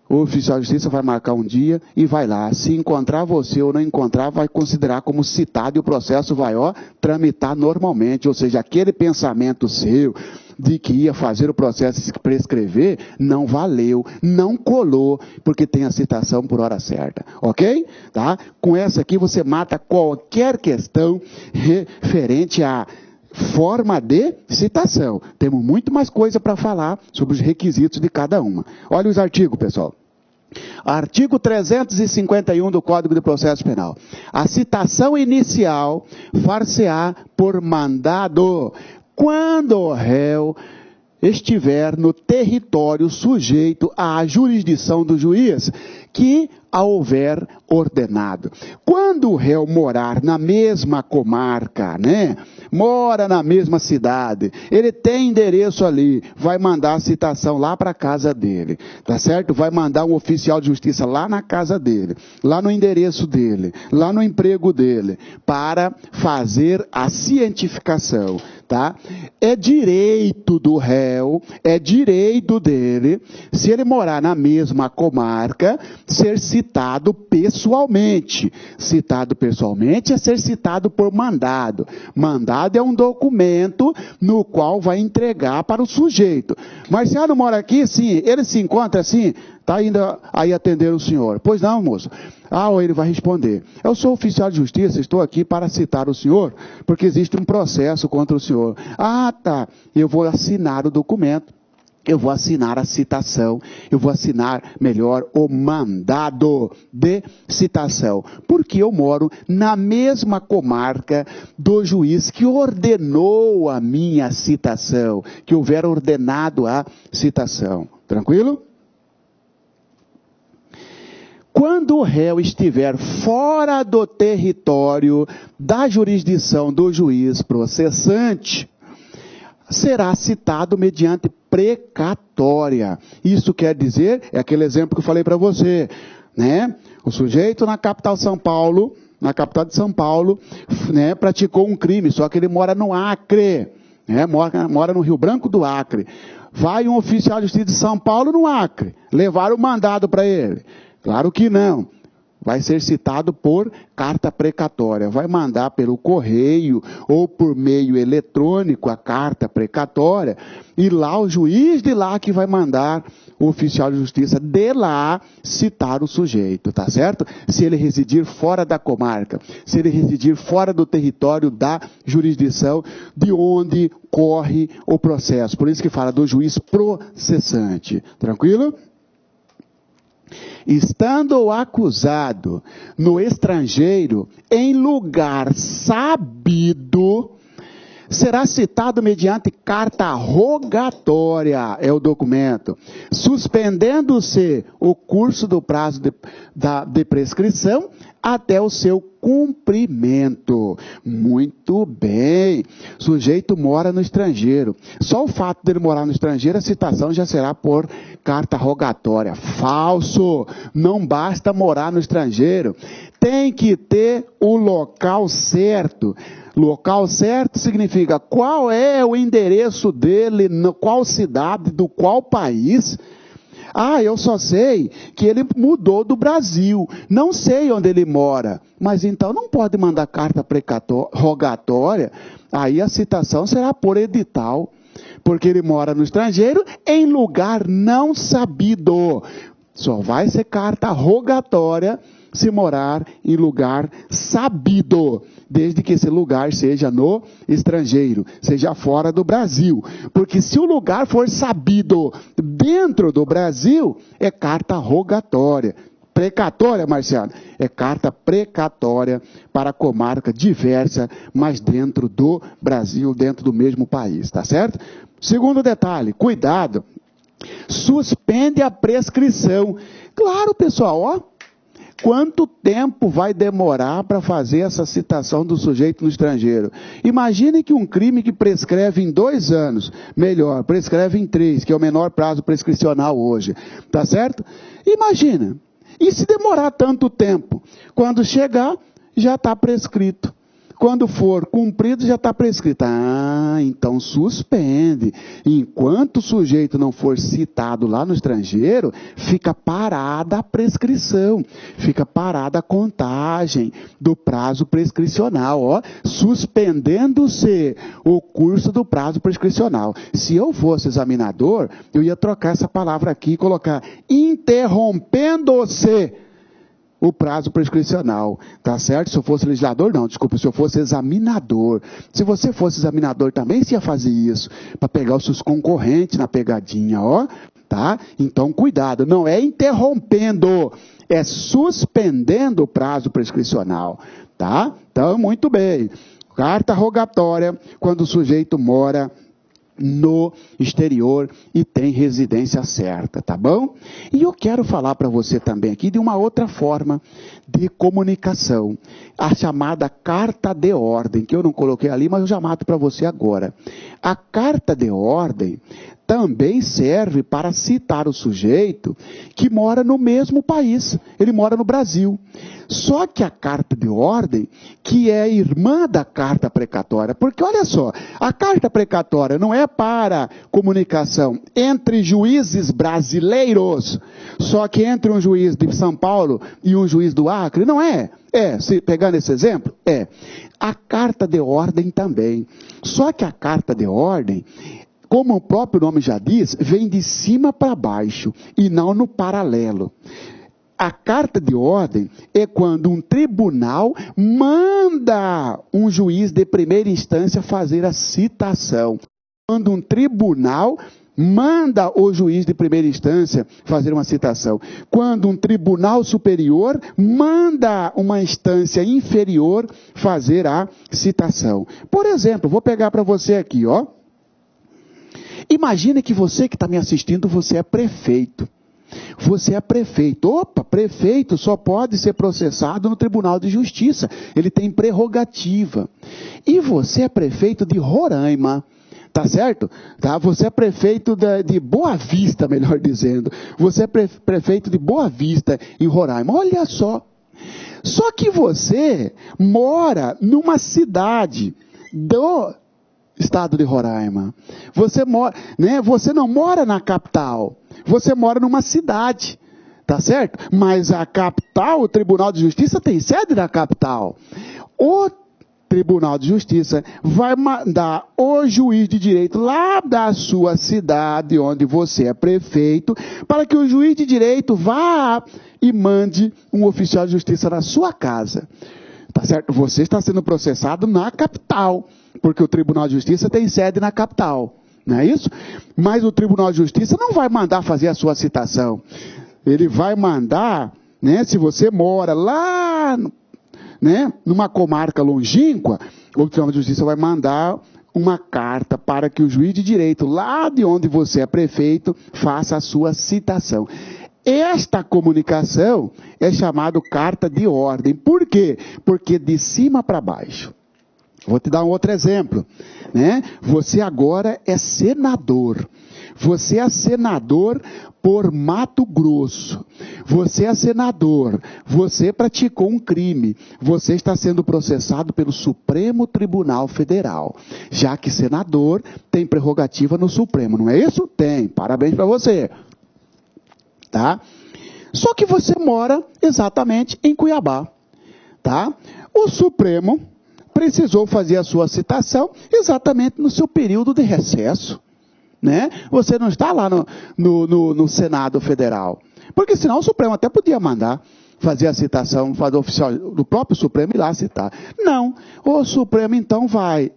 o oficial de justiça vai marcar um dia e vai lá. Se encontrar você ou não encontrar, vai considerar como citado e o processo vai, tramitar normalmente. Ou seja, aquele pensamento seu de que ia fazer o processo se prescrever, não valeu, não colou, porque tem a citação por hora certa. Ok? Tá? Com essa aqui você mata qualquer questão referente à forma de citação. Temos muito mais coisa para falar sobre os requisitos de cada uma. Olha os artigos, pessoal. Artigo 351 do Código de Processo Penal. A citação inicial far-se-á por mandado quando o réu estiver no território sujeito à jurisdição do juiz, que a houver ordenado. Quando o réu morar na mesma comarca, mora na mesma cidade, ele tem endereço ali, vai mandar a citação lá para a casa dele, tá certo? Vai mandar um oficial de justiça lá na casa dele, lá no endereço dele, lá no emprego dele, para fazer a cientificação, tá? É direito do réu, é direito dele, se ele morar na mesma comarca, ser citado pessoalmente. Citado pessoalmente é ser citado por mandado. Mandado é um documento no qual vai entregar para o sujeito. Marciano mora aqui? Sim. Ele se encontra assim? Está indo aí atender o senhor. Pois não, moço. Ou ele vai responder. Eu sou oficial de justiça, estou aqui para citar o senhor, porque existe um processo contra o senhor. Tá. Eu vou assinar o documento. eu vou assinar a citação, eu vou assinar, melhor, o mandado de citação, porque eu moro na mesma comarca do juiz que ordenou a minha citação, que houver ordenado a citação. Tranquilo? Quando o réu estiver fora do território da jurisdição do juiz processante, será citado mediante precatória. Isso quer dizer, é aquele exemplo que eu falei para você, né? O sujeito na capital de São Paulo, né, praticou um crime, só que ele mora no Acre, né? Mora no Rio Branco do Acre. Vai um oficial de justiça de São Paulo no Acre, levar o mandado para ele. Claro que não. Vai ser citado por carta precatória. Vai mandar pelo correio ou por meio eletrônico a carta precatória. E lá o juiz de lá que vai mandar o oficial de justiça de lá citar o sujeito, tá certo? Se ele residir fora da comarca, se ele residir fora do território da jurisdição de onde corre o processo. Por isso que fala do juiz processante. Tranquilo? Estando o acusado no estrangeiro, em lugar sabido, será citado mediante carta rogatória, é o documento, suspendendo-se o curso do prazo de prescrição até o seu cumprimento. Muito bem. O sujeito mora no estrangeiro. Só o fato dele morar no estrangeiro, a citação já será por carta rogatória. Falso. Não basta morar no estrangeiro. Tem que ter o local certo. Local certo significa qual é o endereço dele, qual cidade, do qual país. Ah, eu só sei que ele mudou do Brasil. Não sei onde ele mora. Mas então não pode mandar carta rogatória. Aí a citação será por edital. Porque ele mora no estrangeiro em lugar não sabido. Só vai ser carta rogatória se morar em lugar sabido, desde que esse lugar seja no estrangeiro, seja fora do Brasil. Porque se o lugar for sabido dentro do Brasil, é carta rogatória. Precatória, Marciano, é carta precatória para comarca diversa, mas dentro do Brasil, dentro do mesmo país, tá certo? Segundo detalhe, cuidado, suspende a prescrição. Claro, pessoal, ó. Quanto tempo vai demorar para fazer essa citação do sujeito no estrangeiro? Imagine que um crime que prescreve em 2 anos, melhor, prescreve em 3, que é o menor prazo prescricional hoje, tá certo? Imagina. E se demorar tanto tempo? Quando chegar, já está prescrito. Quando for cumprido, já está prescrito. Ah, então suspende. Enquanto o sujeito não for citado lá no estrangeiro, fica parada a prescrição, fica parada a contagem do prazo prescricional, ó, suspendendo-se o curso do prazo prescricional. Se eu fosse examinador, eu ia trocar essa palavra aqui e colocar interrompendo-se o prazo prescricional, tá certo? Se eu fosse legislador, não, desculpa, se eu fosse examinador. Se você fosse examinador também, você ia fazer isso, para pegar os seus concorrentes na pegadinha, ó, tá? Então, cuidado, não é interrompendo, é suspendendo o prazo prescricional, tá? Então, muito bem. Carta rogatória, quando o sujeito mora no exterior e tem residência certa, tá bom? E eu quero falar para você também aqui de uma outra forma de comunicação, a chamada carta de ordem, que eu não coloquei ali, mas eu já mato para você agora. A carta de ordem também serve para citar o sujeito que mora no mesmo país, ele mora no Brasil. Só que a carta de ordem, que é irmã da carta precatória, porque olha só, a carta precatória não é para comunicação entre juízes brasileiros, só que entre um juiz de São Paulo e um juiz do Acre, não é? Se pegando esse exemplo, a carta de ordem também. Só que a carta de ordem, como o próprio nome já diz, vem de cima para baixo e não no paralelo. A carta de ordem é quando um tribunal manda um juiz de primeira instância fazer a citação. Quando um tribunal manda o juiz de primeira instância fazer uma citação. Quando um tribunal superior manda uma instância inferior fazer a citação. Por exemplo, vou pegar para você aqui, ó. Imagine que você que está me assistindo, você é prefeito. Você é prefeito. Opa, prefeito só pode ser processado no Tribunal de Justiça. Ele tem prerrogativa. E você é prefeito de Roraima. Tá certo? Tá? Você é prefeito de Boa Vista, melhor dizendo. Você é prefeito de Boa Vista, em Roraima. Olha só. Só que você mora numa cidade do estado de Roraima. Você mora, né? Você não mora na capital. Você mora numa cidade. Tá certo? Mas a capital, o Tribunal de Justiça, tem sede na capital. O Tribunal de Justiça vai mandar o juiz de direito lá da sua cidade, onde você é prefeito, para que o juiz de direito vá e mande um oficial de justiça na sua casa. Tá certo? Você está sendo processado na capital, porque o Tribunal de Justiça tem sede na capital. Não é isso? Mas o Tribunal de Justiça não vai mandar fazer a sua citação. Ele vai mandar, né, se você mora lá, né, numa comarca longínqua, o Tribunal de Justiça vai mandar uma carta para que o juiz de direito, lá de onde você é prefeito, faça a sua citação. Esta comunicação é chamada carta de ordem. Por quê? Porque de cima para baixo. Vou te dar um outro exemplo, né? Você agora é senador. Você é senador por Mato Grosso. Você é senador. Você praticou um crime. Você está sendo processado pelo Supremo Tribunal Federal. Já que senador tem prerrogativa no Supremo, não é isso? Tem. Parabéns para você. Tá? Só que você mora exatamente em Cuiabá. Tá? O Supremo precisou fazer a sua citação exatamente no seu período de recesso. Né? Você não está lá no Senado Federal. Porque senão o Supremo até podia mandar fazer a citação, fazer o oficial do próprio Supremo ir lá citar. Não. O Supremo então vai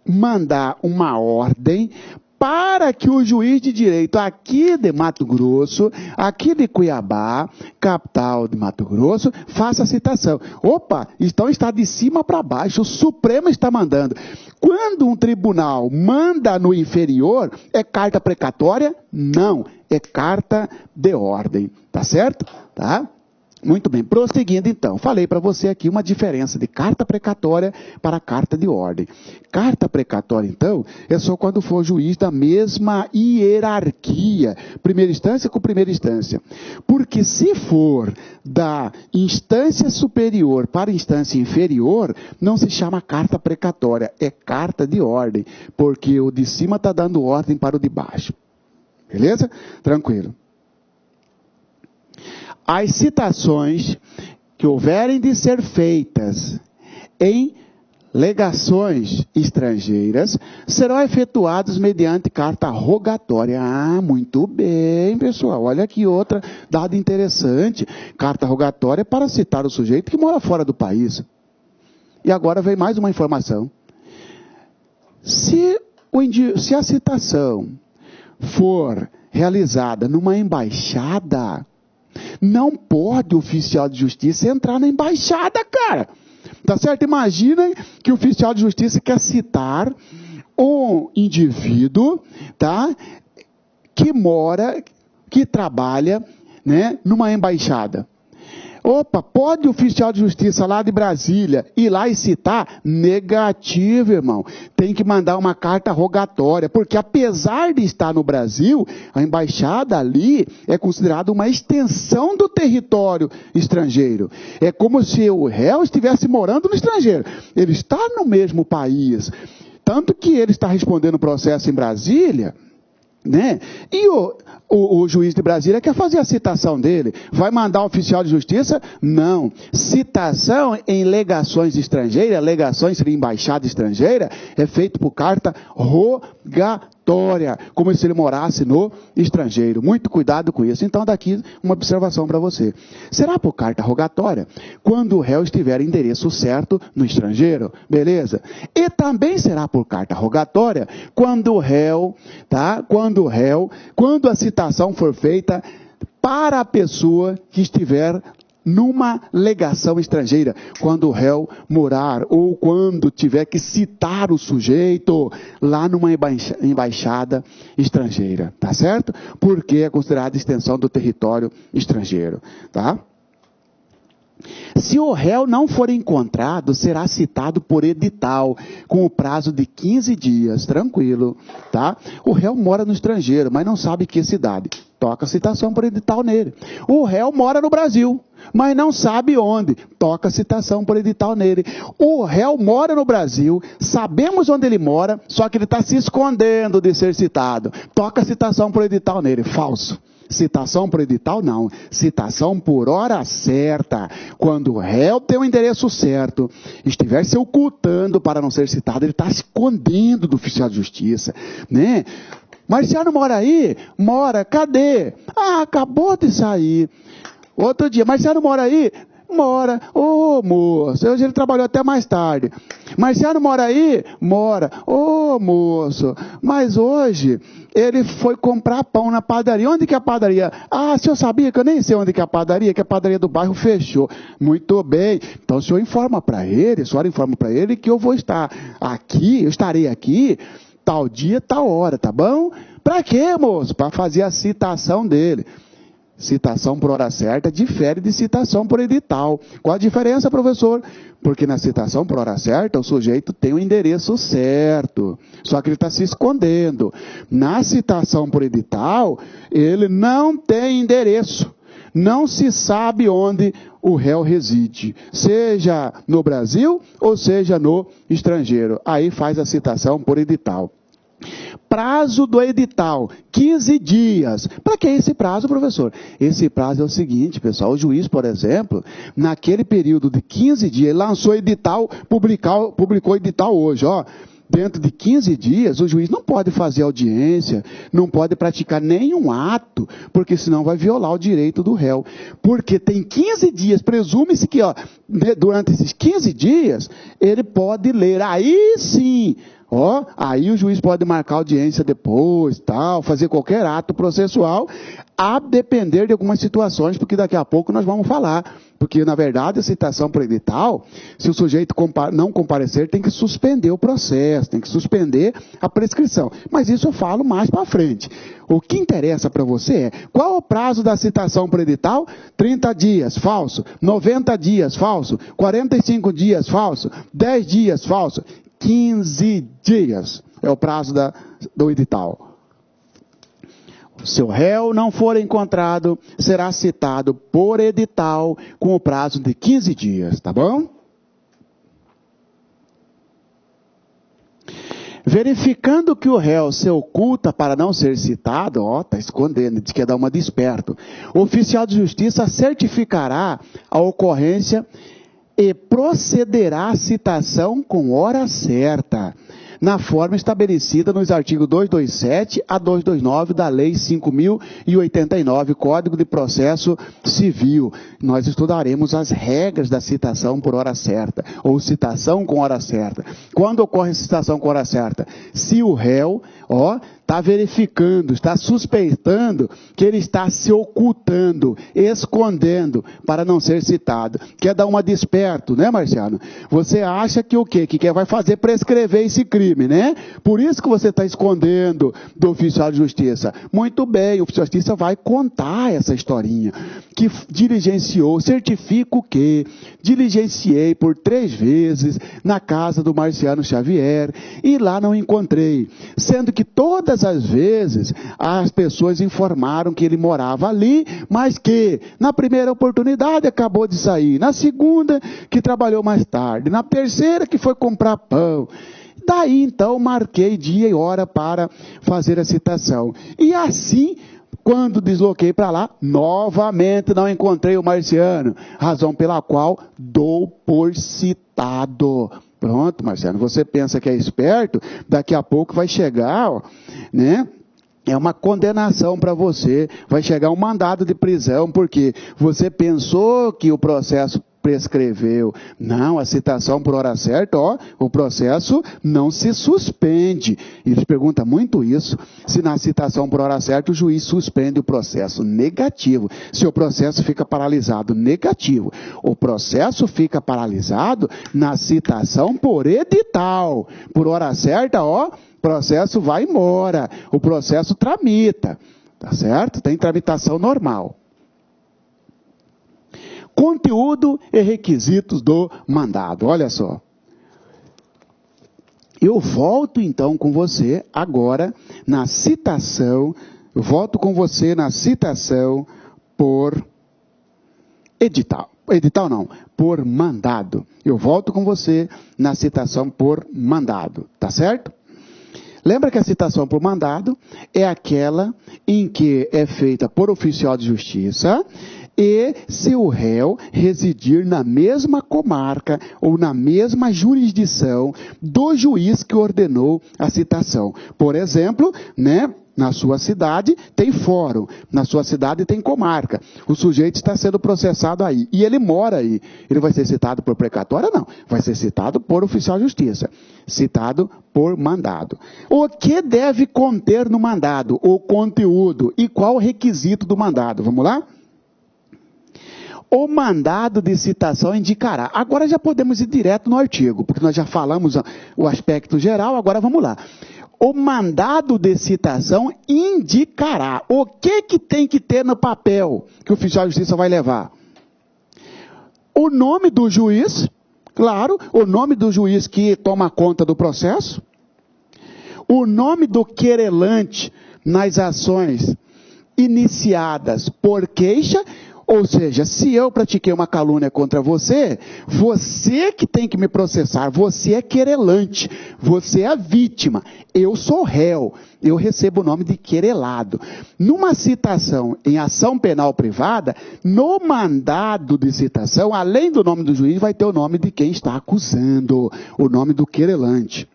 mandar uma ordem para que o juiz de direito aqui de Mato Grosso, aqui de Cuiabá, capital de Mato Grosso, faça a citação. Opa, então está de cima para baixo, o Supremo está mandando. Quando um tribunal manda no inferior, é carta precatória? Não, é carta de ordem, tá certo? Tá? Muito bem, prosseguindo então, falei para você aqui uma diferença de carta precatória para carta de ordem. Carta precatória, então, é só quando for juiz da mesma hierarquia, primeira instância com primeira instância. Porque se for da instância superior para instância inferior, não se chama carta precatória, é carta de ordem, porque o de cima está dando ordem para o de baixo. Beleza? Tranquilo. As citações que houverem de ser feitas em legações estrangeiras serão efetuadas mediante carta rogatória. Ah, muito bem, pessoal. Olha aqui outra dado interessante. Carta rogatória para citar o sujeito que mora fora do país. E agora vem mais uma informação. Se a citação for realizada numa embaixada, não pode o oficial de justiça entrar na embaixada, cara. Tá certo? Imagina que o oficial de justiça quer citar um indivíduo, tá? Que trabalha, né, numa embaixada. Opa, pode o oficial de justiça lá de Brasília ir lá e citar? Negativo, irmão. Tem que mandar uma carta rogatória, porque apesar de estar no Brasil, a embaixada ali é considerada uma extensão do território estrangeiro. É como se o réu estivesse morando no estrangeiro. Ele está no mesmo país. Tanto que ele está respondendo o processo em Brasília, né? E o juiz de Brasília quer fazer a citação dele. Vai mandar o oficial de justiça? Não. Citação em legações estrangeiras, legações em embaixada estrangeira, é feito por carta rogatória. rogatória, como se ele morasse no estrangeiro. Muito cuidado com isso. Então, daqui uma observação para você. Será por carta rogatória quando o réu estiver em endereço certo no estrangeiro? Beleza? E também será por carta rogatória quando o réu, tá? Quando a citação for feita para a pessoa que estiver numa legação estrangeira, quando o réu morar ou quando tiver que citar o sujeito lá numa embaixada estrangeira, tá certo? Porque é considerada extensão do território estrangeiro, tá? Se o réu não for encontrado, será citado por edital, com o prazo de 15 dias, tranquilo, tá? O réu mora no estrangeiro, mas não sabe que cidade. Toca citação por edital nele. O réu mora no Brasil, mas não sabe onde. Toca citação por edital nele. O réu mora no Brasil, sabemos onde ele mora, só que ele está se escondendo de ser citado. Toca citação por edital nele. Falso. Citação por edital, não. Citação por hora certa. Quando o réu tem o endereço certo, estiver se ocultando para não ser citado, ele está se escondendo do oficial de justiça, né? Marciano mora aí? Mora. Cadê? Ah, acabou de sair. Outro dia, Marciano mora aí? Mora. Ô, moço, hoje ele trabalhou até mais tarde. Marciano mora aí? Mora. Ô, moço, mas hoje ele foi comprar pão na padaria. Onde que é a padaria? Ah, o senhor sabia que eu nem sei onde que é a padaria, que a padaria do bairro fechou. Muito bem. Então o senhor informa para ele, a senhora informa para ele que eu vou estar aqui, eu estarei aqui, tal dia, tal hora, tá bom? Para quê, moço? Para fazer a citação dele. Citação por hora certa difere de citação por edital. Qual a diferença, professor? Porque na citação por hora certa, o sujeito tem o endereço certo, só que ele está se escondendo. Na citação por edital, ele não tem endereço. Não se sabe onde o réu reside, seja no Brasil ou seja no estrangeiro. Aí faz a citação por edital. Prazo do edital, 15 dias. Para que esse prazo, professor? Esse prazo é o seguinte, pessoal. O juiz, por exemplo, naquele período de 15 dias, ele lançou edital, publicou edital hoje, ó. Dentro de 15 dias, o juiz não pode fazer audiência, não pode praticar nenhum ato, porque senão vai violar o direito do réu. Porque tem 15 dias, presume-se que, ó, durante esses 15 dias, ele pode ler. Aí sim, ó, aí o juiz pode marcar audiência depois, tal, fazer qualquer ato processual, a depender de algumas situações, porque daqui a pouco nós vamos falar. Porque, na verdade, a citação por edital, se o sujeito não comparecer, tem que suspender o processo, tem que suspender a prescrição. Mas isso eu falo mais para frente. O que interessa para você é, qual o prazo da citação por edital? 30 dias, falso. 90 dias, falso. 45 dias, falso. 10 dias, falso. 15 dias é o prazo do edital. Se o réu não for encontrado, será citado por edital com o prazo de 15 dias, tá bom? Verificando que o réu se oculta para não ser citado, ó, está escondendo, diz que é dar uma desperto, o oficial de justiça certificará a ocorrência e procederá à citação com hora certa, na forma estabelecida nos artigos 227 a 229 da Lei 5.089, Código de Processo Civil. Nós estudaremos as regras da citação por hora certa, ou citação com hora certa. Quando ocorre citação com hora certa? Se o réu, ó, está verificando, está suspeitando que ele está se ocultando, escondendo, para não ser citado. Quer dar uma desperto, né, Marciano? Você acha que o quê? Que vai fazer prescrever esse crime, né? Por isso que você está escondendo do oficial de justiça. Muito bem, o oficial de justiça vai contar essa historinha. Que diligenciou, certifica o quê? Diligenciei por 3 vezes na casa do Marciano Xavier e lá não encontrei. Sendo que todas as vezes as pessoas informaram que ele morava ali, mas que na primeira oportunidade acabou de sair, na segunda que trabalhou mais tarde, na terceira que foi comprar pão. Daí então marquei dia e hora para fazer a citação. E assim Quando desloquei para lá, novamente não encontrei o Marciano, razão pela qual dou por citado. Pronto, Marciano, você pensa que é esperto, daqui a pouco vai chegar, ó, né? É uma condenação para você, vai chegar um mandado de prisão, porque você pensou que o processo prescreveu. Não, a citação por hora certa, ó, o processo não se suspende. Eles perguntam muito isso, se na citação por hora certa o juiz suspende o processo. Negativo. Se o processo fica paralisado, negativo. O processo fica paralisado na citação por edital. Por hora certa, ó, o processo vai embora, o processo tramita, tá certo? Tem tramitação normal. Conteúdo e requisitos do mandado. Olha só. Eu volto então com você agora na citação, eu volto com você na citação por edital. Edital não, por mandado. Eu volto com você na citação por mandado, tá certo? Lembra que a citação por mandado é aquela em que é feita por oficial de justiça e se o réu residir na mesma comarca ou na mesma jurisdição do juiz que ordenou a citação. Por exemplo, né, na sua cidade tem fórum, na sua cidade tem comarca. O sujeito está sendo processado aí e ele mora aí. Ele vai ser citado por precatória? Não. Vai ser citado por oficial de justiça. Citado por mandado. O que deve conter no mandado? O conteúdo. E qual o requisito do mandado? Vamos lá? O mandado de citação indicará. Agora já podemos ir direto no artigo, porque nós já falamos o aspecto geral, agora vamos lá. O mandado de citação indicará. O que tem que ter no papel que o oficial de justiça vai levar? O nome do juiz, claro, o nome do juiz que toma conta do processo, o nome do querelante nas ações iniciadas por queixa. Ou seja, se eu pratiquei uma calúnia contra você, você que tem que me processar, você é querelante, você é a vítima, eu sou réu, eu recebo o nome de querelado. Numa citação em ação penal privada, no mandado de citação, além do nome do juiz, vai ter o nome de quem está acusando, o nome do querelante.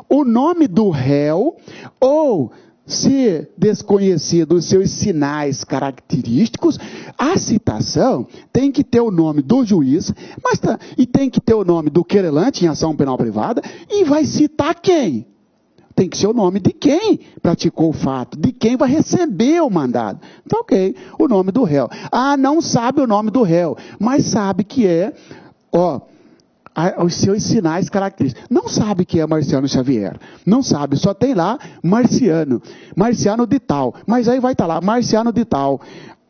O nome do réu ou... se desconhecido os seus sinais característicos, a citação tem que ter o nome do juiz, e tem que ter o nome do querelante em ação penal privada, e vai citar quem? Tem que ser o nome de quem praticou o fato, de quem vai receber o mandado. Então, ok, o nome do réu. Ah, não sabe o nome do réu, mas sabe que é, os seus sinais característicos. Não sabe que é Marciano Xavier. Não sabe, só tem lá Marciano. Marciano de tal. Mas aí vai estar lá, Marciano de tal.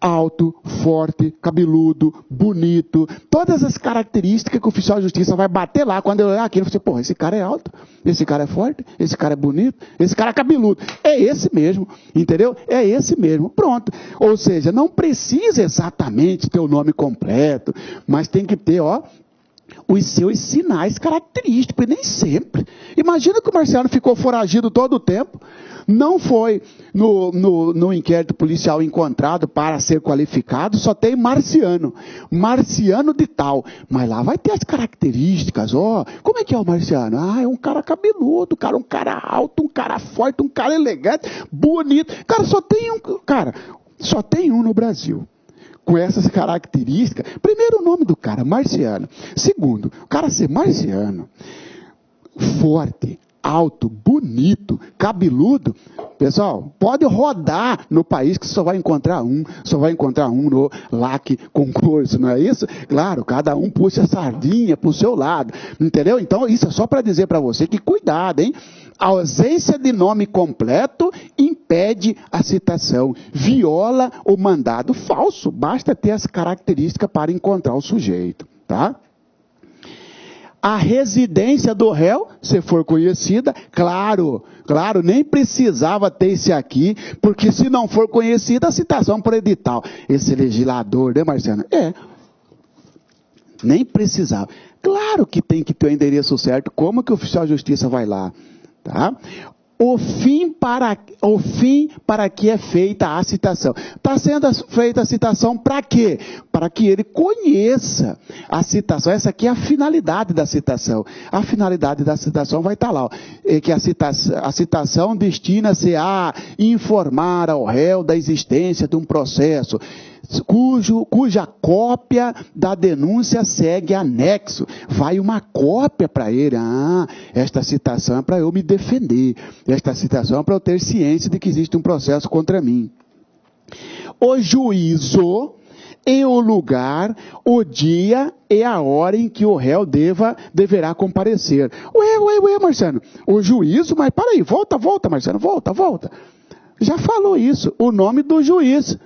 Alto, forte, cabeludo, bonito. Todas as características que o oficial de justiça vai bater lá. Quando eu olhar aquilo, eu falo, esse cara é alto, esse cara é forte, esse cara é bonito, esse cara é cabeludo. É esse mesmo, entendeu? É esse mesmo. Pronto. Ou seja, não precisa exatamente ter o nome completo, mas tem que ter, os seus sinais característicos, e nem sempre. Imagina que o Marciano ficou foragido todo o tempo, não foi no inquérito policial encontrado para ser qualificado, só tem Marciano de tal, mas lá vai ter as características, como é que é o Marciano? É um cara cabeludo, um cara alto, um cara forte, um cara elegante, bonito, só tem um no Brasil. Com essas características, primeiro o nome do cara, Marciano. Segundo, o cara ser Marciano, forte, alto, bonito, cabeludo, pessoal, pode rodar no país que só vai encontrar um no LAC concurso, não é isso? Claro, cada um puxa a sardinha pro seu lado, entendeu? Então isso é só para dizer para você que cuidado, hein? A ausência de nome completo impede a citação, viola o mandado falso, basta ter as características para encontrar o sujeito, tá? A residência do réu, se for conhecida, claro, nem precisava ter esse aqui, porque se não for conhecida, a citação por edital. Esse legislador, né, Marciano? Nem precisava. Claro que tem que ter o endereço certo, como que o oficial de justiça vai lá? Tá? o fim para que é feita a citação. Está sendo feita a citação para quê? Para que ele conheça a citação. Essa aqui é a finalidade da citação. A finalidade da citação vai estar lá, ó, que a citação destina-se a informar ao réu da existência de um processo cuja cópia da denúncia segue anexo. Vai uma cópia para ele. Esta citação é para eu me defender. Esta citação é para eu ter ciência de que existe um processo contra mim. O juízo e o lugar, o dia e a hora em que o réu deverá comparecer. Ué, Marciano, o juízo, mas para aí, volta, Marciano, volta. Já falou isso, o nome do juiz.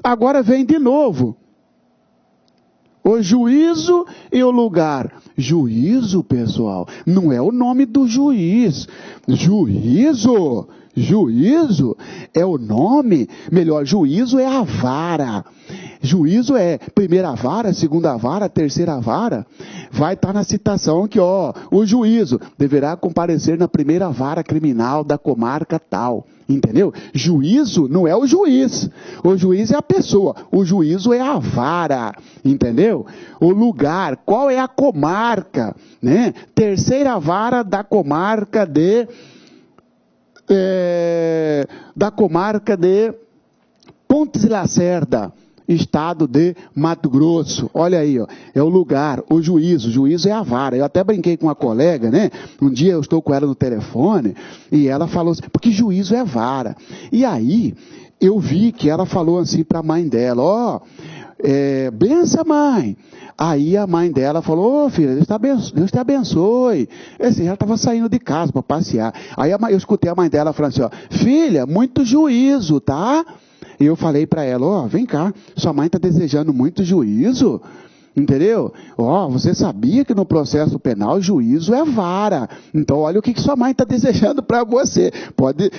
Agora vem de novo. O juízo e o lugar. Juízo, pessoal, não é o nome do juiz. Juízo é o nome. Melhor, juízo é a vara. Juízo é primeira vara, segunda vara, terceira vara. Vai estar na citação que, o juízo deverá comparecer na primeira vara criminal da comarca tal. Entendeu? Juízo não é o juiz. O juiz é a pessoa. O juízo é a vara. Entendeu? O lugar. Qual é a comarca? Né? Terceira vara da comarca de Pontes e Lacerda, estado de Mato Grosso. Olha aí, é o lugar, o juízo é a vara. Eu até brinquei com uma colega, né? Um dia eu estou com ela no telefone e ela falou assim, porque juízo é vara. E aí eu vi que ela falou assim para a mãe dela, benção, mãe. Aí a mãe dela falou, filha, Deus te abençoe. Assim, ela estava saindo de casa para passear. Aí eu escutei a mãe dela falando assim, filha, muito juízo, tá? E eu falei para ela, vem cá, sua mãe está desejando muito juízo, entendeu? Você sabia que no processo penal juízo é vara. Então olha o que sua mãe está desejando para você. Pode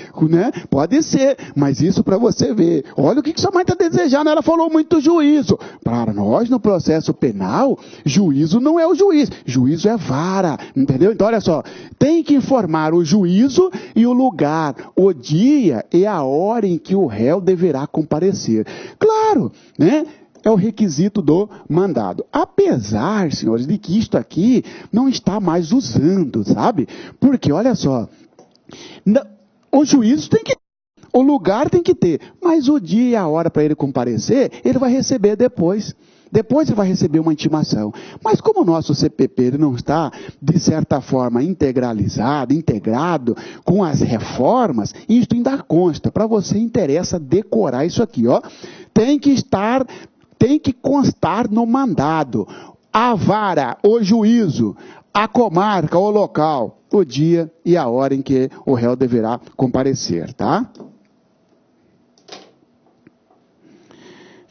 ser, mas isso para você ver. Olha o que sua mãe está desejando. Ela falou muito juízo. Para nós no processo penal, juízo não é o juiz. Juízo é vara, entendeu? Então olha só, tem que informar o juízo e o lugar, o dia e a hora em que o réu deverá comparecer. Claro, né? É o requisito do mandado. Apesar, senhores, de que isto aqui não está mais usando, sabe? Porque, olha só, o juízo tem que ter, o lugar tem que ter, mas o dia e a hora para ele comparecer, ele vai receber depois. Depois ele vai receber uma intimação. Mas como o nosso CPP ele não está, de certa forma, integrado com as reformas, isto ainda consta. Para você interessa decorar isso aqui, Tem que constar no mandado a vara, o juízo, a comarca, o local, o dia e a hora em que o réu deverá comparecer, tá?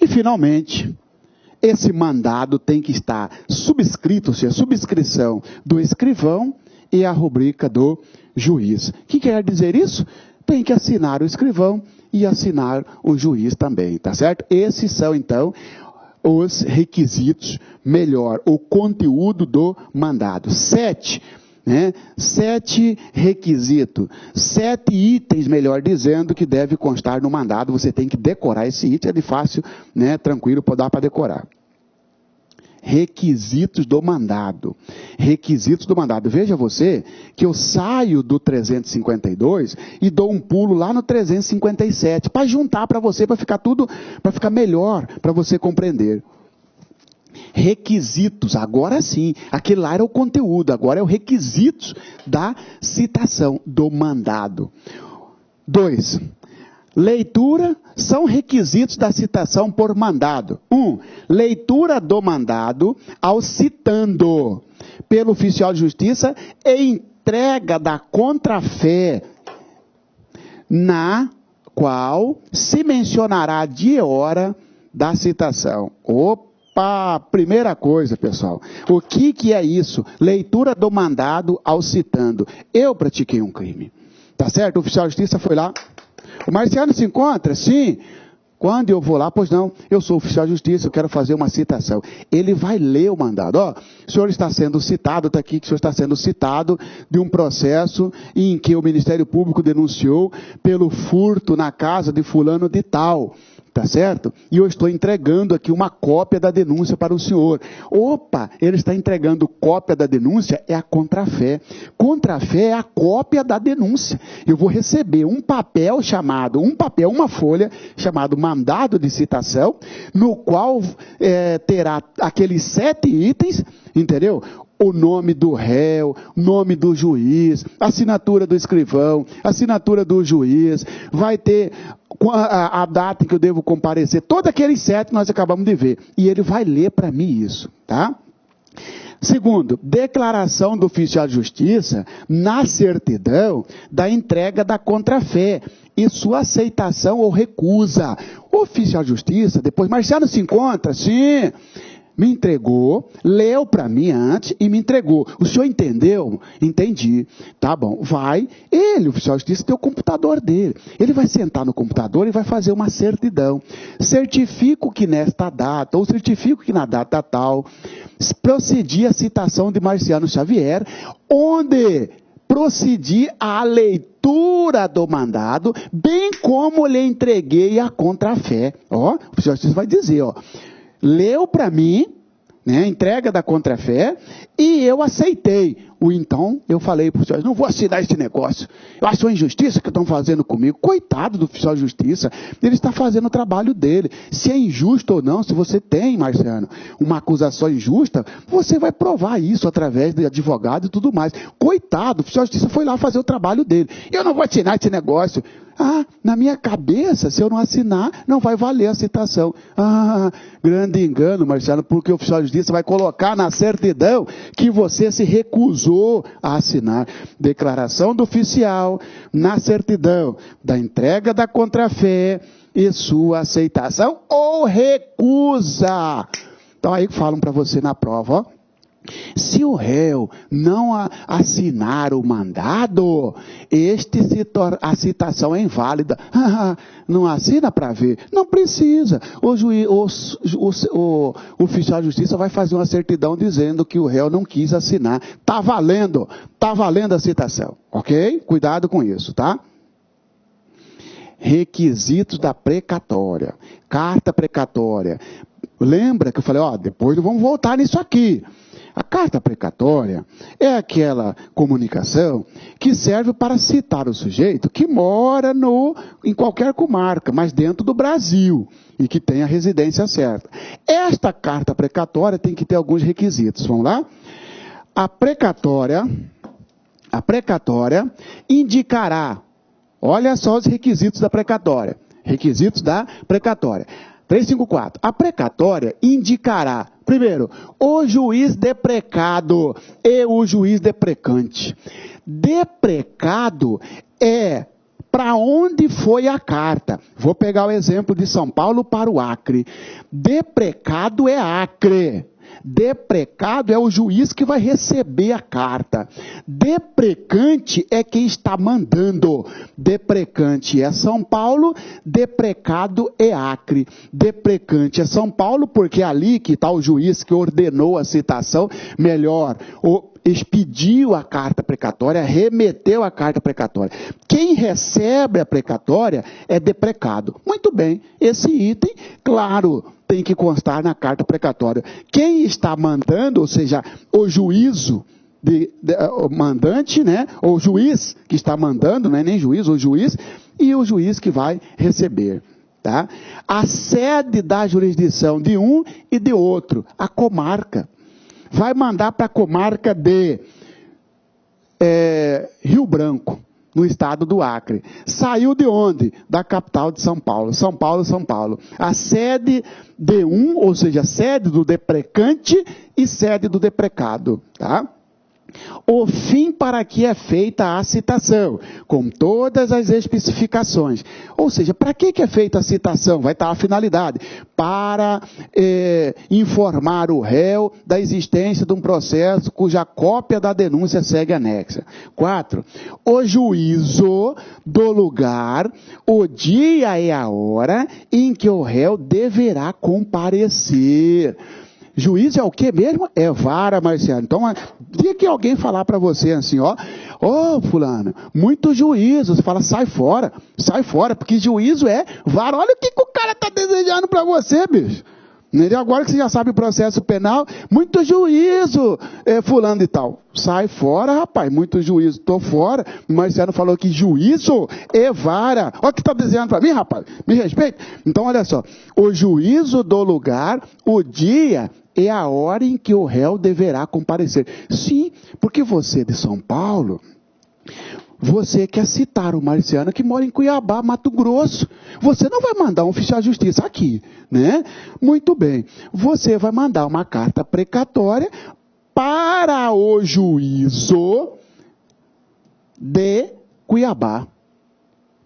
E, finalmente, esse mandado tem que estar subscrito, ou seja, subscrição do escrivão e a rubrica do juiz. O que quer dizer isso? Tem que assinar o escrivão e assinar o juiz também, tá certo? Esses são, então, os requisitos, o conteúdo do mandado. 7 requisitos, 7 itens, melhor dizendo, que deve constar no mandado. Você tem que decorar esse item, é de fácil, tranquilo, dá para decorar. Requisitos do mandado. Requisitos do mandado. Veja você que eu saio do 352 e dou um pulo lá no 357 para juntar para você, para ficar melhor para você compreender. Requisitos, agora sim, aquele lá era o conteúdo, agora é o requisitos da citação do mandado. 2. Leitura são requisitos da citação por mandado. 1. Leitura do mandado ao citando pelo oficial de justiça e entrega da contrafé, na qual se mencionará dia e hora da citação. Primeira coisa, pessoal. O que é isso? Leitura do mandado ao citando. Eu pratiquei um crime. Tá certo? O oficial de justiça foi lá. O Marciano se encontra? Sim. Quando eu vou lá, pois não, eu sou oficial de justiça, eu quero fazer uma citação. Ele vai ler o mandado. Ó, o senhor está sendo citado, está aqui que o senhor está sendo citado de um processo em que o Ministério Público denunciou pelo furto na casa de fulano de tal. Tá certo? E eu estou entregando aqui uma cópia da denúncia para o senhor. Opa, ele está entregando cópia da denúncia, é a contrafé. Contrafé é a cópia da denúncia. Eu vou receber um papel, uma folha, chamado mandado de citação, no qual terá aqueles 7 itens, entendeu? O nome do réu, nome do juiz, assinatura do escrivão, assinatura do juiz, vai ter a data em que eu devo comparecer, todos aqueles 7 nós acabamos de ver. E ele vai ler para mim isso, tá? Segundo, declaração do oficial de justiça na certidão da entrega da contrafé e sua aceitação ou recusa. O oficial de justiça, depois, Marciano se encontra, sim, me entregou, leu para mim antes e me entregou. O senhor entendeu? Entendi. Tá bom, vai. Ele, o oficial de justiça, tem o computador dele. Ele vai sentar no computador e vai fazer uma certidão. Certifico que nesta data, ou certifico que na data tal, procedi a citação de Marciano Xavier, onde procedi à leitura do mandado, bem como lhe entreguei a contrafé. Ó, o oficial de justiça vai dizer, ó, leu para mim, né, entrega da contrafé, e eu aceitei. Então, eu falei para o senhor, não vou assinar esse negócio. Eu acho uma injustiça que estão fazendo comigo. Coitado do oficial de justiça, ele está fazendo o trabalho dele. Se é injusto ou não, se você tem, Marciano, uma acusação injusta, você vai provar isso através de advogado e tudo mais. Coitado, o oficial de justiça foi lá fazer o trabalho dele. Eu não vou assinar esse negócio. Ah, na minha cabeça, se eu não assinar, não vai valer a citação. Ah, grande engano, Marciano, porque o oficial de justiça vai colocar na certidão que você se recusou a assinar. Declaração do oficial na certidão da entrega da contrafé e sua aceitação ou recusa. Então aí falam para você na prova, ó. Se o réu não assinar o mandado, a citação é inválida. Não assina para ver? Não precisa. O oficial de justiça vai fazer uma certidão dizendo que o réu não quis assinar. Está valendo a citação, ok? Cuidado com isso, tá? Requisitos da precatória. Carta precatória. Lembra que eu falei, ó, depois vamos voltar nisso aqui. A carta precatória é aquela comunicação que serve para citar o sujeito que mora em qualquer comarca, mas dentro do Brasil, e que tem a residência certa. Esta carta precatória tem que ter alguns requisitos. Vamos lá? A precatória indicará, olha só os requisitos da precatória. Requisitos da precatória. 354. A precatória indicará, primeiro, o juiz deprecado e o juiz deprecante. Deprecado é para onde foi a carta. Vou pegar o exemplo de São Paulo para o Acre. Deprecado é Acre. Deprecado é o juiz que vai receber a carta. Deprecante é quem está mandando. Deprecante é São Paulo, deprecado é Acre. Deprecante é São Paulo, porque é ali que está o juiz que ordenou a citação, expediu a carta precatória, remeteu a carta precatória. Quem recebe a precatória é deprecado. Muito bem, esse item, claro, tem que constar na carta precatória. Quem está mandando, ou seja, o juízo, o mandante, né, ou o juiz que está mandando, não é nem juiz, o juiz, e o juiz que vai receber. Tá? A sede da jurisdição de um e de outro, a comarca. Vai mandar para a comarca de Rio Branco, no estado do Acre. Saiu de onde? Da capital de São Paulo. São Paulo. A sede de um, ou seja, sede do deprecante e sede do deprecado. Tá? o fim para que é feita a citação, com todas as especificações. Ou seja, para que é feita a citação? Vai estar a finalidade. Para informar o réu da existência de um processo cuja cópia da denúncia segue anexa. 4. O juízo do lugar, o dia e a hora em que o réu deverá comparecer. Juízo é o que mesmo? É vara, Marciano. Então, dia que alguém falar para você assim, ó, fulano, muito juízo, você fala, sai fora, porque juízo é vara. Olha o que o cara tá desejando para você, bicho. Agora que você já sabe o processo penal, muito juízo, fulano e tal. Sai fora, rapaz, muito juízo, tô fora. O Marciano falou que juízo é vara. Olha o que tá desejando para mim, rapaz, me respeita. Então, olha só, o juízo do lugar, o dia é a hora em que o réu deverá comparecer. Sim, porque você de São Paulo, você quer citar o Marciano que mora em Cuiabá, Mato Grosso. Você não vai mandar um oficial de justiça aqui, né? Muito bem. Você vai mandar uma carta precatória para o juízo de Cuiabá,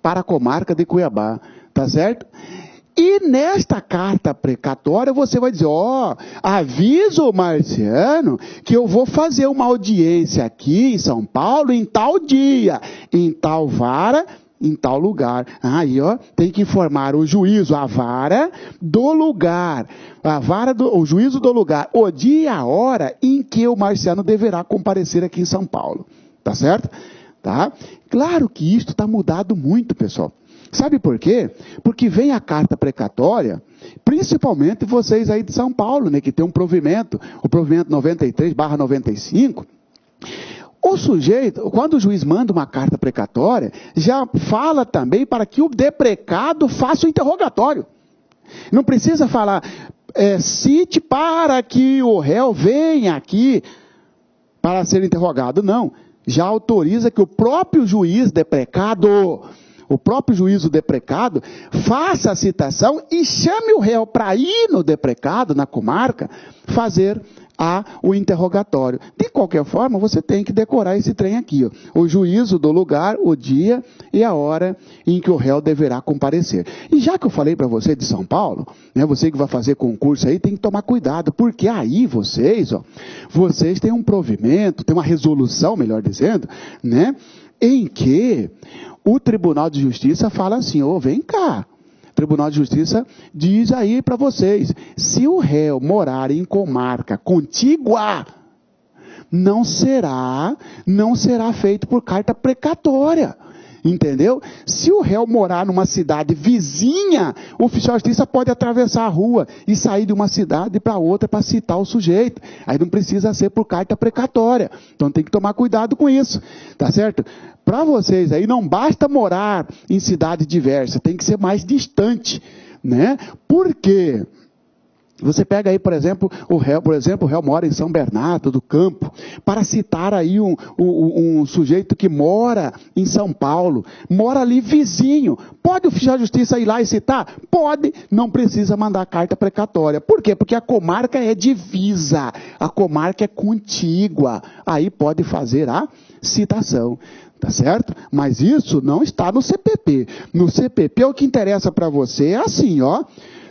para a comarca de Cuiabá, tá certo? E nesta carta precatória você vai dizer, aviso o Marciano que eu vou fazer uma audiência aqui em São Paulo em tal dia, em tal vara, em tal lugar. Aí, tem que informar o juízo, a vara do lugar, o juízo do lugar, o dia e a hora em que o Marciano deverá comparecer aqui em São Paulo. Tá certo? Tá? Claro que isto está mudado muito, pessoal. Sabe por quê? Porque vem a carta precatória, principalmente vocês aí de São Paulo, né, que tem um provimento, o provimento 93/95. O sujeito, quando o juiz manda uma carta precatória, já fala também para que o deprecado faça o interrogatório. Não precisa falar, cite para que o réu venha aqui para ser interrogado. Não, já autoriza que o próprio juiz deprecado, o próprio juízo deprecado, faça a citação e chame o réu para ir no deprecado, na comarca, fazer o interrogatório. De qualquer forma, você tem que decorar esse trem aqui, o juízo do lugar, o dia e a hora em que o réu deverá comparecer. E já que eu falei para você de São Paulo, né, você que vai fazer concurso aí, tem que tomar cuidado, porque aí vocês têm um provimento, tem uma resolução, melhor dizendo, né, em que o Tribunal de Justiça fala assim, vem cá. O Tribunal de Justiça diz aí para vocês, se o réu morar em comarca contígua, não será feito por carta precatória. Entendeu? Se o réu morar numa cidade vizinha, o oficial de justiça pode atravessar a rua e sair de uma cidade para outra para citar o sujeito. Aí não precisa ser por carta precatória. Então tem que tomar cuidado com isso. Tá certo? Para vocês aí, não basta morar em cidade diversa, tem que ser mais distante, né? Por quê? Você pega aí, por exemplo, o réu mora em São Bernardo do Campo, para citar aí um sujeito que mora em São Paulo, mora ali vizinho. Pode o oficial de justiça ir lá e citar? Pode, não precisa mandar carta precatória. Por quê? Porque a comarca é divisa, a comarca é contígua, aí pode fazer a citação. Tá certo? Mas isso não está no CPP. No CPP, o que interessa para você é assim,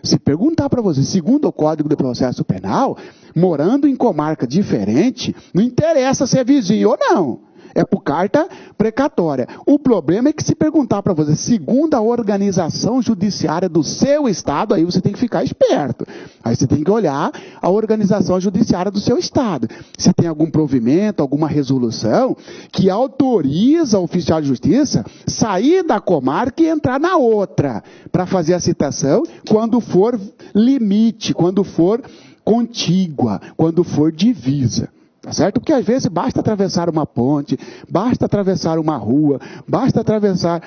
se perguntar para você, segundo o Código de Processo Penal, morando em comarca diferente, não interessa se é vizinho ou não. É por carta precatória. O problema é que se perguntar para você, segundo a organização judiciária do seu estado, aí você tem que ficar esperto. Aí você tem que olhar a organização judiciária do seu estado. Se tem algum provimento, alguma resolução que autoriza o oficial de justiça sair da comarca e entrar na outra, para fazer a citação quando for limite, quando for contígua, quando for divisa. Tá certo? Porque às vezes basta atravessar uma ponte, basta atravessar uma rua, basta atravessar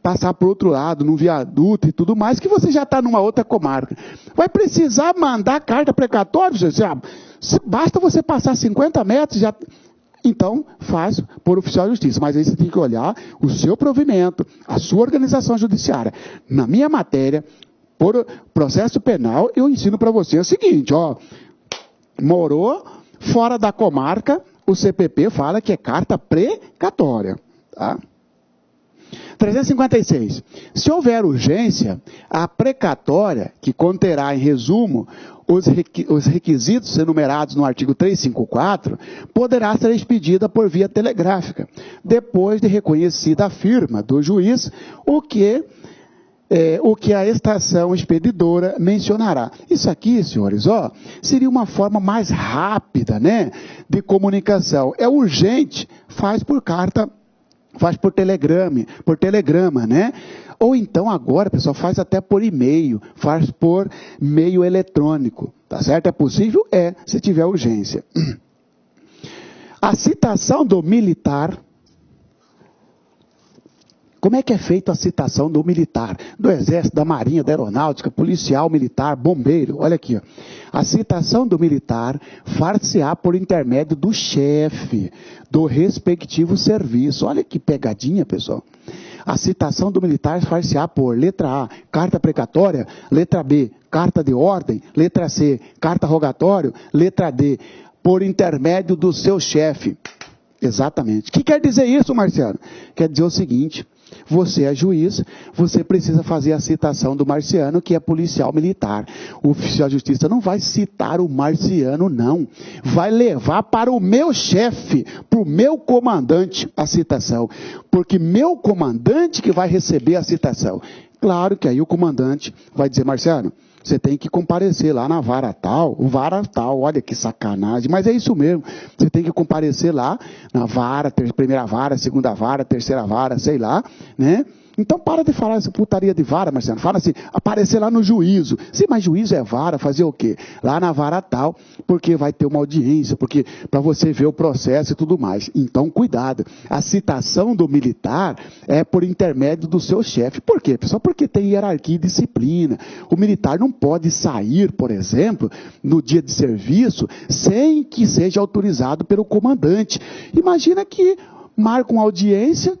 passar para o outro lado, num viaduto e tudo mais, que você já está numa outra comarca. Vai precisar mandar carta precatória? Basta você passar 50 metros, já... Então, faz por oficial de justiça. Mas aí você tem que olhar o seu provimento, a sua organização judiciária. Na minha matéria, por processo penal, eu ensino para você o seguinte, morou fora da comarca, o CPP fala que é carta precatória. Tá? 356. Se houver urgência, a precatória, que conterá em resumo os requisitos enumerados no artigo 354, poderá ser expedida por via telegráfica, depois de reconhecida a firma do juiz, o que a estação expedidora mencionará. Isso aqui, senhores, seria uma forma mais rápida, né, de comunicação. É urgente, faz por carta, faz por telegrama, né? Ou então agora, pessoal, faz até por e-mail, faz por meio eletrônico, tá certo? É possível? É, se tiver urgência. A citação do militar. Como é que é feita a citação do militar? Do Exército, da Marinha, da Aeronáutica, policial, militar, bombeiro. Olha aqui, ó. A citação do militar far-se-á por intermédio do chefe do respectivo serviço. Olha que pegadinha, pessoal. A citação do militar far-se-á por letra A, carta precatória, letra B, carta de ordem, letra C, carta rogatório, letra D, por intermédio do seu chefe. Exatamente. O que quer dizer isso, Marciano? Quer dizer o seguinte: você é juiz, você precisa fazer a citação do Marciano, que é policial militar. O oficial de justiça não vai citar o Marciano, não. Vai levar para o meu chefe, para o meu comandante, a citação. Porque meu comandante que vai receber a citação. Claro que aí o comandante vai dizer: Marciano, você tem que comparecer lá na vara tal, olha que sacanagem, mas é isso mesmo, você tem que comparecer lá na vara, primeira vara, segunda vara, terceira vara, sei lá, né? Então para de falar essa putaria de vara, Marciano, fala assim, aparecer lá no juízo. Sim, mas juízo é vara, fazer o quê? Lá na vara tal, porque vai ter uma audiência, porque para você ver o processo e tudo mais. Então cuidado, a citação do militar é por intermédio do seu chefe. Por quê, pessoal? Porque tem hierarquia e disciplina. O militar não pode sair, por exemplo, no dia de serviço, sem que seja autorizado pelo comandante. Imagina que marca uma audiência,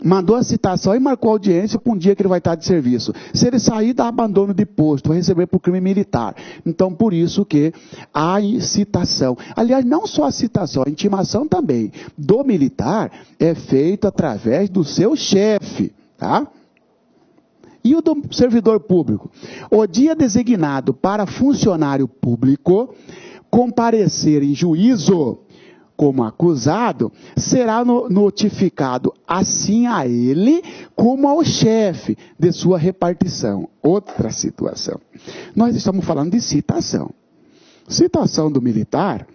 mandou a citação e marcou a audiência para um dia que ele vai estar de serviço. Se ele sair, dá abandono de posto, vai receber por crime militar. Então, por isso que a citação, aliás, não só a citação, a intimação também do militar é feita através do seu chefe, tá? E o do servidor público? O dia designado para funcionário público comparecer em juízo como acusado, será notificado assim a ele como ao chefe de sua repartição. Outra situação. Nós estamos falando de citação. Citação do militar,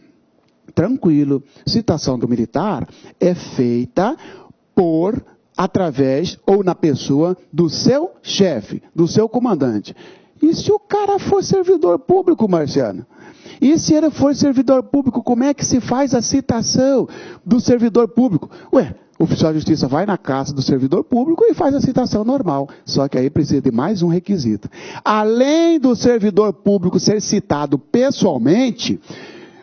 tranquilo. Citação do militar é feita através ou na pessoa do seu chefe, do seu comandante. E se o cara for servidor público, Marciano? E se ele for servidor público, como é que se faz a citação do servidor público? Ué, o oficial de justiça vai na casa do servidor público e faz a citação normal. Só que aí precisa de mais um requisito. Além do servidor público ser citado pessoalmente,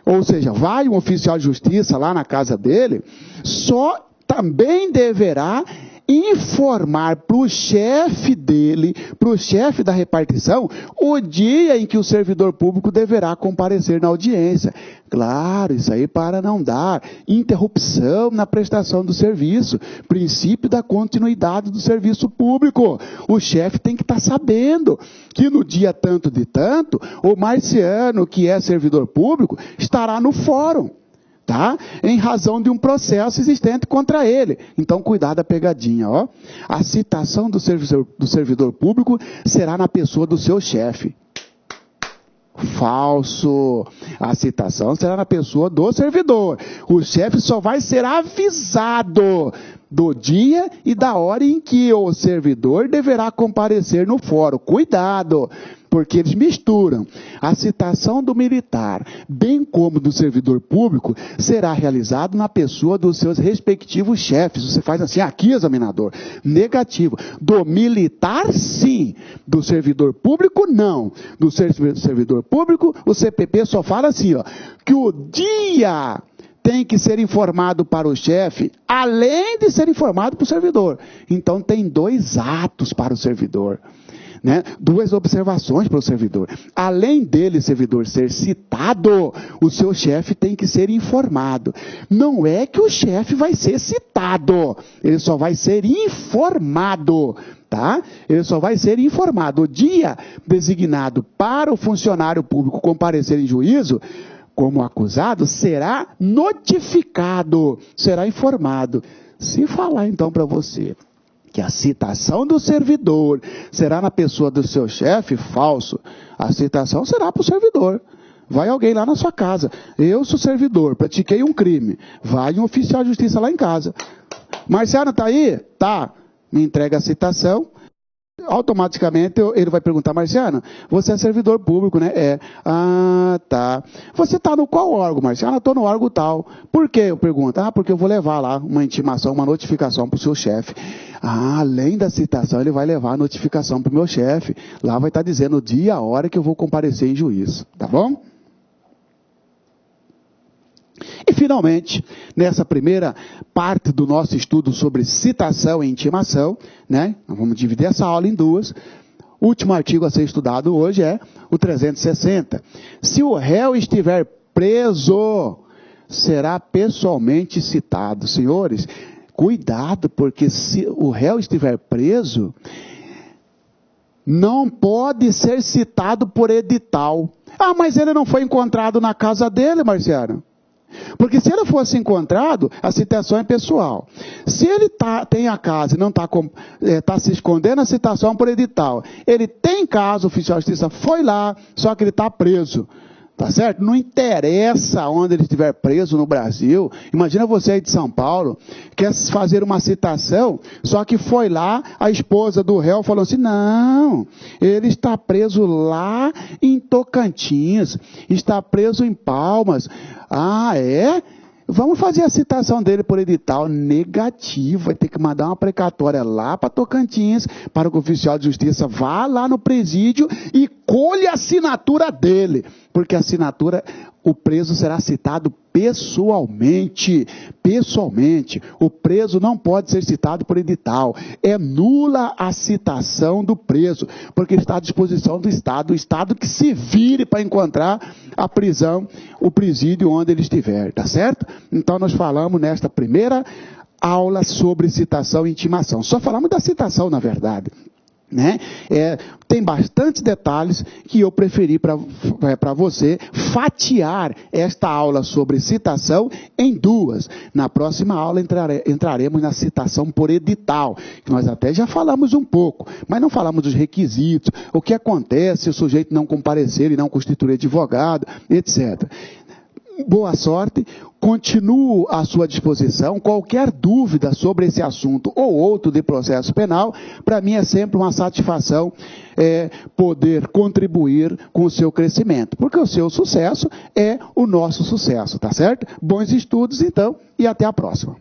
ou seja, vai um oficial de justiça lá na casa dele, só também deverá informar para o chefe dele, para o chefe da repartição, o dia em que o servidor público deverá comparecer na audiência. Claro, isso aí para não dar interrupção na prestação do serviço, princípio da continuidade do serviço público. O chefe tem que estar sabendo que no dia tanto de tanto, o Marciano, que é servidor público, estará no fórum. Tá? Em razão de um processo existente contra ele. Então, cuidado da pegadinha, ó. A citação do servidor público será na pessoa do seu chefe. Falso. A citação será na pessoa do servidor. O chefe só vai ser avisado do dia e da hora em que o servidor deverá comparecer no fórum. Cuidado, porque eles misturam. A citação do militar, bem como do servidor público, será realizado na pessoa dos seus respectivos chefes. Você faz assim, aqui, examinador, negativo. Do militar, sim. Do servidor público, não. Do servidor público, o CPP só fala assim, ó, que o dia tem que ser informado para o chefe, além de ser informado para o servidor. Então, tem 2 atos para o servidor. né? Duas observações para o servidor. Além dele, servidor, ser citado, o seu chefe tem que ser informado. Não é que o chefe vai ser citado, ele só vai ser informado. Tá? Ele só vai ser informado. O dia designado para o funcionário público comparecer em juízo, como acusado, será notificado, será informado. Se falar então para você que a citação do servidor será na pessoa do seu chefe, falso. A citação será para o servidor. Vai alguém lá na sua casa. Eu sou servidor, pratiquei um crime. Vai um oficial de justiça lá em casa. Marciano, tá aí? Tá. Me entrega a citação. Automaticamente ele vai perguntar, Marciano, você é servidor público, né? É. Ah, tá. Você está no qual órgão, Marciano? Estou no órgão tal. Por quê? Eu pergunto. Ah, porque eu vou levar lá uma intimação, uma notificação para o seu chefe. Ah, além da citação, ele vai levar a notificação para o meu chefe. Lá vai estar dizendo o dia e a hora que eu vou comparecer em juízo. Tá bom? E, finalmente, nessa primeira parte do nosso estudo sobre citação e intimação, né? Nós vamos dividir essa aula em duas. O último artigo a ser estudado hoje é o 360. Se o réu estiver preso, será pessoalmente citado. Senhores, cuidado, porque se o réu estiver preso, não pode ser citado por edital. Ah, mas ele não foi encontrado na casa dele, Marciano. Porque se ele fosse encontrado, a citação é pessoal. Se ele tem a casa e não está se escondendo, a citação é por edital. Ele tem casa, o oficial de justiça foi lá, só que ele está preso. Tá certo? Não interessa onde ele estiver preso no Brasil. Imagina você aí de São Paulo, quer fazer uma citação, só que foi lá, a esposa do réu falou assim, não, ele está preso lá em Tocantins, está preso em Palmas. Ah, é? Vamos fazer a citação dele por edital. Negativo, vai ter que mandar uma precatória lá para Tocantins, para que o oficial de justiça vá lá no presídio e colhe a assinatura dele, porque a assinatura, o preso será citado pessoalmente. Pessoalmente. O preso não pode ser citado por edital. É nula a citação do preso, porque está à disposição do Estado. O Estado que se vire para encontrar a prisão, o presídio onde ele estiver, tá certo? Então nós falamos nesta primeira aula sobre citação e intimação. Só falamos da citação, na verdade. Né? Tem bastantes detalhes que eu preferi para você fatiar esta aula sobre citação em duas. Na próxima aula entraremos na citação por edital, que nós até já falamos um pouco, mas não falamos dos requisitos, o que acontece se o sujeito não comparecer e não constituir advogado, etc. Boa sorte, continuo à sua disposição. Qualquer dúvida sobre esse assunto ou outro de processo penal, para mim é sempre uma satisfação poder contribuir com o seu crescimento, porque o seu sucesso é o nosso sucesso, tá certo? Bons estudos então e até a próxima.